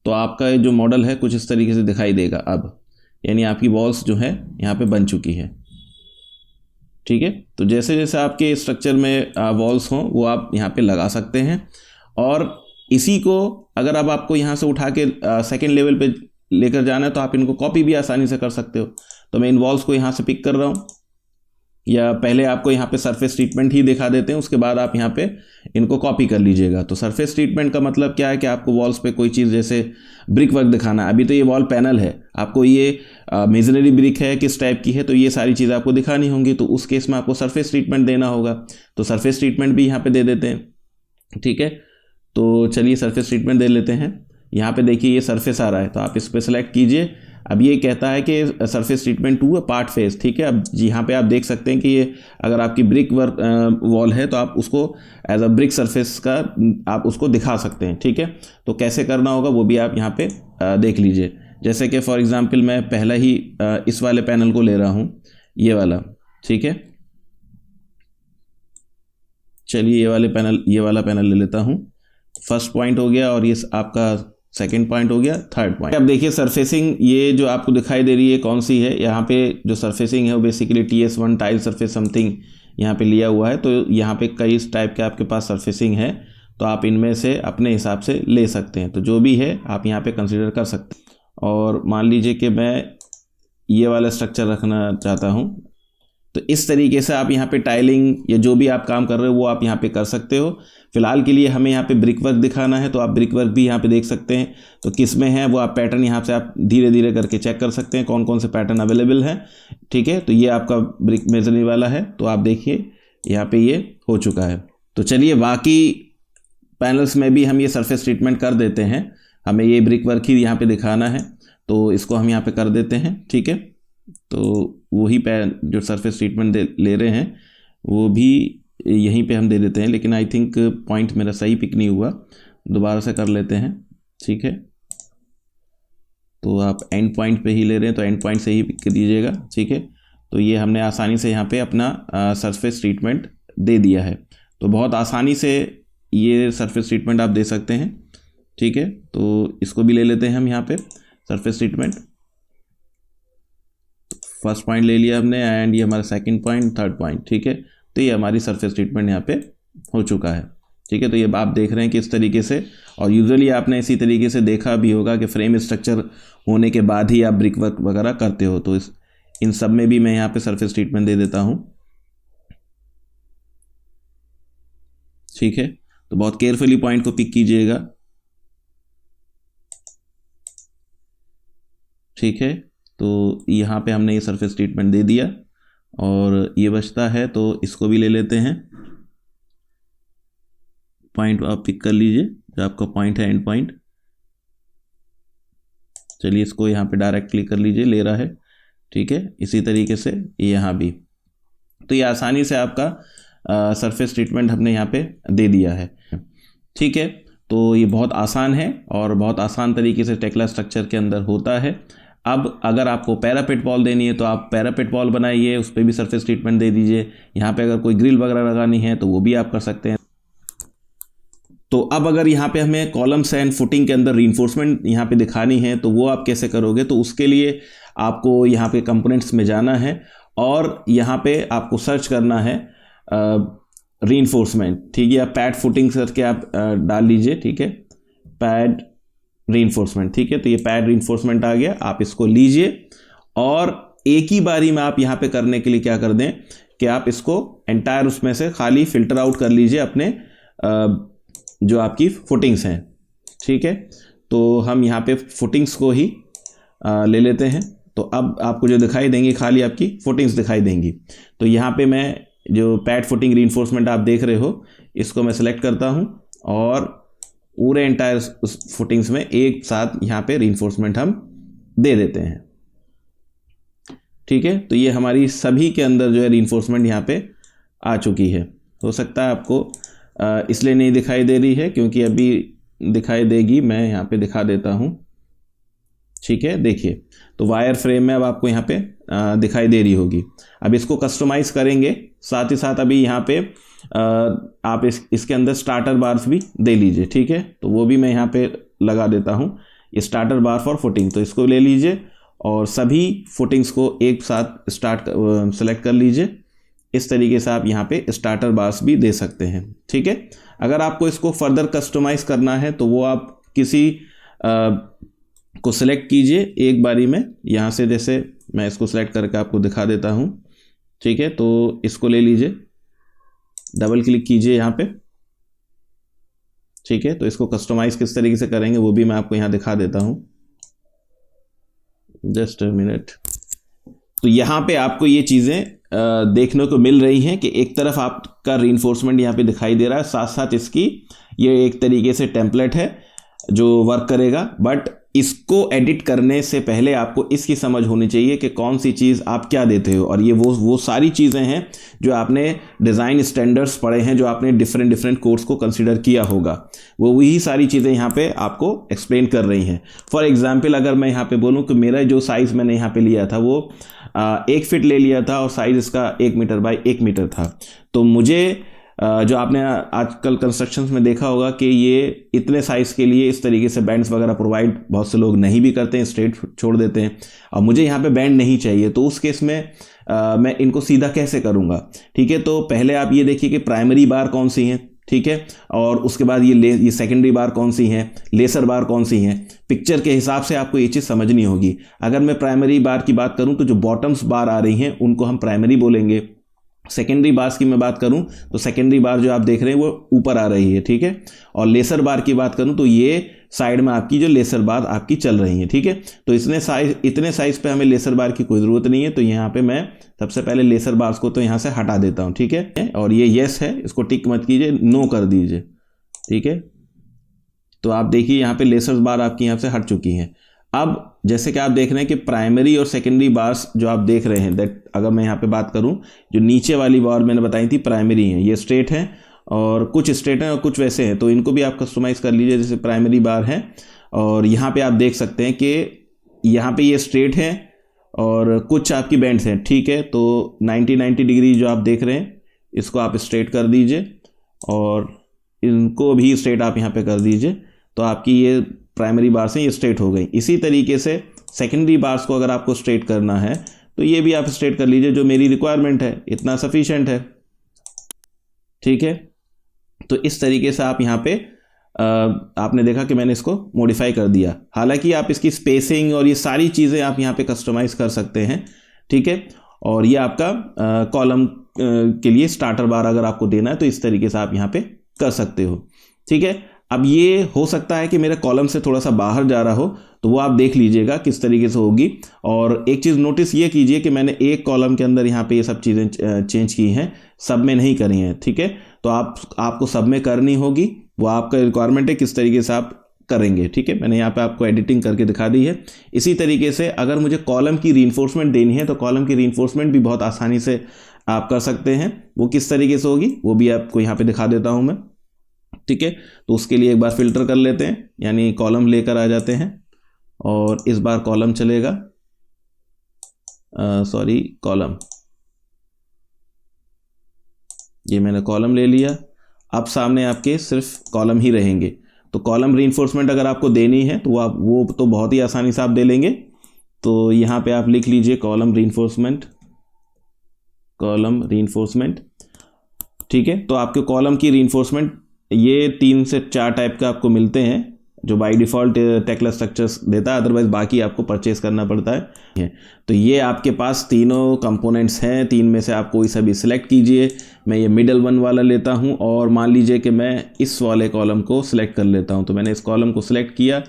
तो आपका जो मॉडल है कुछ इस तरीके से दिखाई देगा अब, यानी आपकी वॉल्स जो है यहाँ पे बन चुकी है। ठीक है, तो जैसे जैसे आपके स्ट्रक्चर में वॉल्स हों वो आप यहाँ पे लगा सकते हैं। और इसी को अगर अब आपको यहाँ से उठा के सेकेंड लेवल पे लेकर जाना है तो आप इनको कॉपी भी आसानी से कर सकते हो। तो मैं इन वॉल्स को यहाँ से पिक कर रहा हूँ, या पहले आपको यहाँ पे सरफेस ट्रीटमेंट ही दिखा देते हैं, उसके बाद आप यहाँ पे इनको कॉपी कर लीजिएगा। तो सरफेस ट्रीटमेंट का मतलब क्या है कि आपको वॉल्स पे कोई चीज़ जैसे ब्रिक वर्क दिखाना है। अभी तो ये वॉल पैनल है, आपको ये मेजनरी ब्रिक है किस टाइप की है, तो ये सारी चीज़ें आपको दिखानी होंगी। तो उस केस में आपको सरफेस ट्रीटमेंट देना होगा, तो सरफेस ट्रीटमेंट भी यहाँ पर दे देते हैं। ठीक है, तो चलिए सरफेस ट्रीटमेंट दे लेते हैं। यहाँ पे देखिए ये सरफेस आ रहा है, तो आप इस पर सेलेक्ट कीजिए। अब ये कहता है कि सरफेस ट्रीटमेंट 2 पार्ट फेस। ठीक है, अब यहाँ पे आप देख सकते हैं कि ये अगर आपकी ब्रिक वर्क वॉल है तो आप उसको एज अ ब्रिक सरफेस का आप उसको दिखा सकते हैं। ठीक है, तो कैसे करना होगा वो भी आप यहाँ पे देख लीजिए। जैसे कि फॉर एग्जांपल मैं पहला ही इस वाले पैनल को ले रहा हूँ, ये वाला। ठीक है, चलिए ये वाला पैनल ले लेता हूँ। फर्स्ट पॉइंट हो गया और ये आपका सेकेंड पॉइंट हो गया, थर्ड पॉइंट। अब देखिए सरफेसिंग ये जो आपको दिखाई दे रही है कौन सी है, यहाँ पे जो सरफेसिंग है वो basically TS1 tile surface something यहाँ पे लिया हुआ है। तो यहाँ पे कई टाइप के आपके पास सरफेसिंग है, तो आप इनमें से अपने हिसाब से ले सकते हैं। तो जो भी है आप यहाँ पे कंसिडर कर सकते हैं। और मान लीजिए कि मैं ये वाला स्ट्रक्चर रखना चाहता हूँ, तो इस तरीके से आप यहाँ पे टाइलिंग या जो भी आप काम कर रहे हो वो आप यहाँ पे कर सकते हो। फिलहाल के लिए हमें यहाँ पे ब्रिक वर्क दिखाना है, तो आप ब्रिक वर्क भी यहाँ पे देख सकते हैं। तो किस में है वो आप पैटर्न यहाँ से आप धीरे धीरे करके चेक कर सकते हैं कौन कौन से पैटर्न अवेलेबल हैं। ठीक है, तो ये आपका ब्रिक मेजरनी वाला है, तो आप देखिए यहाँ पे ये हो चुका है। तो चलिए बाकी पैनल्स में भी हम ये सरफेस ट्रीटमेंट कर देते हैं। हमें ये ब्रिक वर्क ही यहाँ पे दिखाना है, तो इसको हम यहाँ पे कर देते हैं। ठीक है, तो वही जो सरफेस ट्रीटमेंट ले रहे हैं वो भी यहीं पे हम दे देते हैं, लेकिन आई थिंक पॉइंट मेरा सही पिक नहीं हुआ, दोबारा से कर लेते हैं। ठीक है, तो आप एंड पॉइंट पे ही ले रहे हैं तो एंड पॉइंट से ही पिक कर दीजिएगा। ठीक है, तो ये हमने आसानी से यहाँ पे अपना सरफेस ट्रीटमेंट दे दिया है। तो बहुत आसानी से ये सरफेस ट्रीटमेंट आप दे सकते हैं। ठीक है, तो इसको भी ले लेते हैं हम यहाँ पे सरफेस ट्रीटमेंट। फर्स्ट पॉइंट ले लिया हमने एंड ये हमारा सेकंड पॉइंट, थर्ड पॉइंट। ठीक है, तो ये हमारी सरफेस ट्रीटमेंट यहाँ पे हो चुका है। ठीक है, तो ये आप देख रहे हैं किस तरीके से, और यूजुअली आपने इसी तरीके से देखा भी होगा कि फ्रेम स्ट्रक्चर होने के बाद ही आप ब्रिक वर्क वगैरह करते हो। तो इन सब में भी मैं यहाँ पे सरफेस ट्रीटमेंट दे देता हूँ। ठीक है, तो बहुत केयरफुली पॉइंट को पिक कीजिएगा। ठीक है, तो यहाँ पे हमने ये सरफेस ट्रीटमेंट दे दिया और ये बचता है तो इसको भी ले लेते हैं। पॉइंट आप पिक कर लीजिए, जो आपका पॉइंट है एंड पॉइंट। चलिए इसको यहाँ पे डायरेक्ट क्लिक कर लीजिए, ले रहा है। ठीक है, इसी तरीके से यहाँ भी। तो ये आसानी से आपका सरफेस ट्रीटमेंट हमने यहाँ पे दे दिया है। ठीक है, तो ये बहुत आसान है और बहुत आसान तरीके से टेक्ला स्ट्रक्चर के अंदर होता है। अब अगर आपको पैरापेट वॉल देनी है तो आप पैरापेट वॉल बनाइए, उस पर भी सरफेस ट्रीटमेंट दे दीजिए। यहाँ पे अगर कोई ग्रिल वगैरह लगानी है तो वो भी आप कर सकते हैं। तो अब अगर यहाँ पे हमें कॉलम्स एंड फुटिंग के अंदर रीइंफोर्समेंट यहाँ पे दिखानी है तो वो आप कैसे करोगे? तो उसके लिए आपको यहाँ पे कंपोनेंट्स में जाना है और यहाँ पे आपको सर्च करना है रीइंफोर्समेंट। ठीक है, आप पैड फुटिंग करके आप डाल लीजिए। ठीक है, पैड रीइंफोर्समेंट। ठीक है, तो ये पैड रीइंफोर्समेंट आ गया, आप इसको लीजिए और एक ही बारी में आप यहाँ पे करने के लिए क्या कर दें कि आप इसको एंटायर उसमें से खाली फिल्टर आउट कर लीजिए अपने जो आपकी फुटिंग्स हैं। ठीक है, तो हम यहाँ पे फुटिंग्स को ही ले लेते हैं। तो अब आपको जो दिखाई देंगी खाली आपकी फुटिंग्स दिखाई देंगी। तो यहाँ पे मैं जो पैड फुटिंग रीइंफोर्समेंट आप देख रहे हो इसको मैं सेलेक्ट करता हूँ और पूरे एंटायर फुटिंग्स में एक साथ यहाँ पे रीइंफोर्समेंट हम दे देते हैं। ठीक है, तो ये हमारी सभी के अंदर जो है रीइंफोर्समेंट यहाँ पे आ चुकी है। हो सकता है आपको इसलिए नहीं दिखाई दे रही है क्योंकि अभी दिखाई देगी, मैं यहाँ पे दिखा देता हूँ। ठीक है, देखिए तो वायर फ्रेम में अब आपको यहाँ पे दिखाई दे रही होगी। अब इसको कस्टमाइज़ करेंगे, साथ ही साथ अभी यहाँ पे आप इसके अंदर स्टार्टर बार्स भी दे लीजिए। ठीक है, तो वो भी मैं यहाँ पे लगा देता हूँ, ये स्टार्टर बार फॉर फुटिंग। तो इसको ले लीजिए और सभी फुटिंग्स को एक साथ सेलेक्ट कर लीजिए। इस तरीके से आप यहाँ पे स्टार्टर बार्स भी दे सकते हैं। ठीक है, अगर आपको इसको फर्दर कस्टमाइज़ करना है तो वो आप किसी को सिलेक्ट कीजिए एक बारी में यहाँ से। जैसे मैं इसको सिलेक्ट करके आपको दिखा देता हूँ। ठीक है, तो इसको ले लीजिए, डबल क्लिक कीजिए यहाँ पे। ठीक है, तो इसको कस्टमाइज किस तरीके से करेंगे वो भी मैं आपको यहाँ दिखा देता हूँ। Just a minute. तो यहाँ पे आपको ये चीज़ें देखने को मिल रही हैं कि एक तरफ आपका रीइंफोर्समेंट यहाँ पे दिखाई दे रहा है, साथ साथ इसकी ये एक तरीके से टेम्पलेट है जो वर्क करेगा। बट इसको एडिट करने से पहले आपको इसकी समझ होनी चाहिए कि कौन सी चीज़ आप क्या देते हो। और ये वो सारी चीज़ें हैं जो आपने डिज़ाइन स्टैंडर्ड्स पढ़े हैं, जो आपने डिफरेंट कोर्स को कंसीडर किया होगा, वो वही सारी चीज़ें यहाँ पे आपको एक्सप्लेन कर रही हैं। फॉर एग्जांपल अगर मैं यहाँ पे बोलूँ कि मेरा जो साइज़ मैंने यहाँ पे लिया था वो 1 फीट ले लिया था और साइज़ इसका 1 मीटर बाई 1 मीटर था। तो मुझे जो आपने आजकल कंस्ट्रक्शंस में देखा होगा कि ये इतने साइज़ के लिए इस तरीके से बैंड्स वगैरह प्रोवाइड बहुत से लोग नहीं भी करते हैं, स्ट्रेट छोड़ देते हैं। और मुझे यहाँ पे बैंड नहीं चाहिए, तो उस केस में मैं इनको सीधा कैसे करूँगा? ठीक है, तो पहले आप ये देखिए कि प्राइमरी बार कौन सी हैं। ठीक है, और उसके बाद ये सेकेंडरी बार कौन सी हैं, लेसर बार कौन सी हैं। पिक्चर के हिसाब से आपको ये चीज़ समझनी होगी। अगर मैं प्राइमरी बार की बात करूँ तो जो बॉटम्स बार आ रही हैं उनको हम प्राइमरी बोलेंगे। सेकेंडरी बार्स की मैं बात करूं तो सेकेंडरी बार जो आप देख रहे हैं वो ऊपर आ रही है। ठीक है, और लेसर बार की बात करूं तो ये साइड में आपकी जो लेसर बार आपकी चल रही है। ठीक है, तो इतने साइज पे हमें लेसर बार की कोई ज़रूरत नहीं है। तो यहाँ पे मैं सबसे पहले लेसर बार्स को तो यहाँ से हटा देता हूँ। ठीक है, और ये येस है, इसको टिक मत कीजिए, नो कर दीजिए। ठीक है, तो आप देखिए यहाँ पे लेसर बार आपकी यहाँ से हट चुकी हैं। अब जैसे कि आप देख रहे हैं कि प्राइमरी और सेकेंडरी बार्स जो आप देख रहे हैं, दैट अगर मैं यहाँ पे बात करूँ, जो नीचे वाली बार मैंने बताई थी प्राइमरी है, ये स्ट्रेट है और कुछ स्ट्रेट हैं और कुछ वैसे हैं। तो इनको भी आप कस्टमाइज़ कर लीजिए, जैसे प्राइमरी बार है। और यहाँ पे आप देख सकते हैं कि यहाँ पे ये स्ट्रेट है और कुछ आपकी बैंड्स हैं। ठीक है, तो 90 डिग्री जो आप देख रहे हैं इसको आप स्ट्रेट कर दीजिए और इनको भी स्ट्रेट आप यहाँ पे कर दीजिए। तो आपकी ये प्राइमरी बार से ये स्ट्रेट हो गई। इसी तरीके से सेकेंडरी बार्स को अगर आपको स्ट्रेट करना है तो ये भी आप स्ट्रेट कर लीजिए, जो मेरी रिक्वायरमेंट है इतना सफिशिएंट है। ठीक है, तो इस तरीके से आप यहाँ पे आपने देखा कि मैंने इसको मॉडिफाई कर दिया। हालांकि आप इसकी स्पेसिंग और ये सारी चीज़ें आप यहाँ पे कस्टमाइज़ कर सकते हैं। ठीक है, और ये आपका कॉलम के लिए स्टार्टर बार अगर आपको देना है तो इस तरीके से आप यहाँ पे कर सकते हो। ठीक है, अब ये हो सकता है कि मेरे कॉलम से थोड़ा सा बाहर जा रहा हो, तो वो आप देख लीजिएगा किस तरीके से होगी। और एक चीज़ नोटिस ये कीजिए कि मैंने एक कॉलम के अंदर यहाँ पे ये सब चीज़ें चेंज की हैं, सब में नहीं करी हैं। ठीक है, तो आपको सब में करनी होगी, वो आपका रिक्वायरमेंट है किस तरीके से आप करेंगे। ठीक है, मैंने यहाँ पे आपको एडिटिंग करके दिखा दी है। इसी तरीके से अगर मुझे कॉलम की रीइंफोर्समेंट देनी है तो कॉलम की रीइंफोर्समेंट भी बहुत आसानी से आप कर सकते हैं। वो किस तरीके से होगी वो भी आपको यहाँ पे दिखा देता हूँ मैं। ठीक है, तो उसके लिए एक बार फिल्टर कर लेते हैं, यानी कॉलम लेकर आ जाते हैं और इस बार कॉलम चलेगा, सॉरी कॉलम, ये मैंने कॉलम ले लिया। अब सामने आपके सिर्फ कॉलम ही रहेंगे। तो कॉलम रीइंफोर्समेंट अगर आपको देनी है तो वो तो बहुत ही आसानी से आप दे लेंगे। तो यहाँ पे आप लिख लीजिए कॉलम रीइंफोर्समेंट, कॉलम रीइंफोर्समेंट। ठीक है, तो आपके कॉलम की रीइंफोर्समेंट ये 3 से 4 टाइप का आपको मिलते हैं जो बाय डिफ़ॉल्ट टेक्ला स्ट्रक्चर्स देता है, अदरवाइज बाकी आपको परचेज करना पड़ता है। तो ये आपके पास तीनों कंपोनेंट्स हैं, 3 में से आप कोई सा भी सिलेक्ट कीजिए। मैं ये मिडल वन वाला लेता हूँ और मान लीजिए कि मैं इस वाले कॉलम को सिलेक्ट कर लेता हूँ। तो मैंने इस कॉलम को सिलेक्ट किया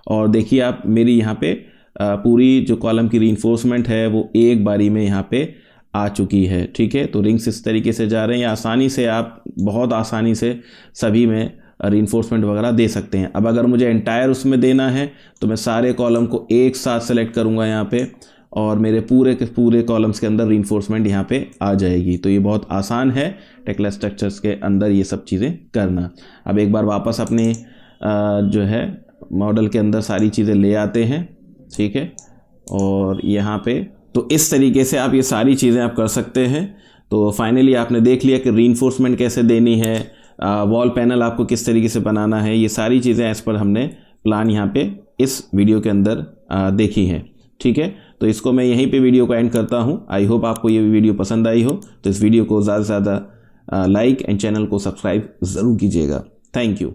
और देखिए आप मेरी यहाँ पे पूरी जो कॉलम की रीइंफोर्समेंट है वो एक बारी में यहाँ पे आ चुकी है। ठीक है, तो रिंग्स इस तरीके से जा रहे हैं। आसानी से आप बहुत आसानी से सभी में रीइंफोर्समेंट वगैरह दे सकते हैं। अब अगर मुझे एंटायर उसमें देना है तो मैं सारे कॉलम को एक साथ सेलेक्ट करूंगा यहाँ पे और मेरे पूरे के पूरे कॉलम्स के अंदर रीइंफोर्समेंट यहाँ पे आ जाएगी। तो ये बहुत आसान है टेक्ला स्ट्रक्चर्स के अंदर ये सब चीज़ें करना। अब एक बार वापस अपने जो है मॉडल के अंदर सारी चीज़ें ले आते हैं। ठीक है, और यहाँ पे तो इस तरीके से आप ये सारी चीज़ें आप कर सकते हैं। तो फाइनली आपने देख लिया कि रीइंफोर्समेंट कैसे देनी है, वॉल पैनल आपको किस तरीके से बनाना है, ये सारी चीज़ें एज पर हमने प्लान यहाँ पे इस वीडियो के अंदर देखी हैं। ठीक है, तो इसको मैं यहीं पे वीडियो को एंड करता हूँ। आई होप आपको ये वीडियो पसंद आई हो। तो इस वीडियो को ज़्यादा से ज़्यादा लाइक एंड चैनल को सब्सक्राइब ज़रूर कीजिएगा। Thank you.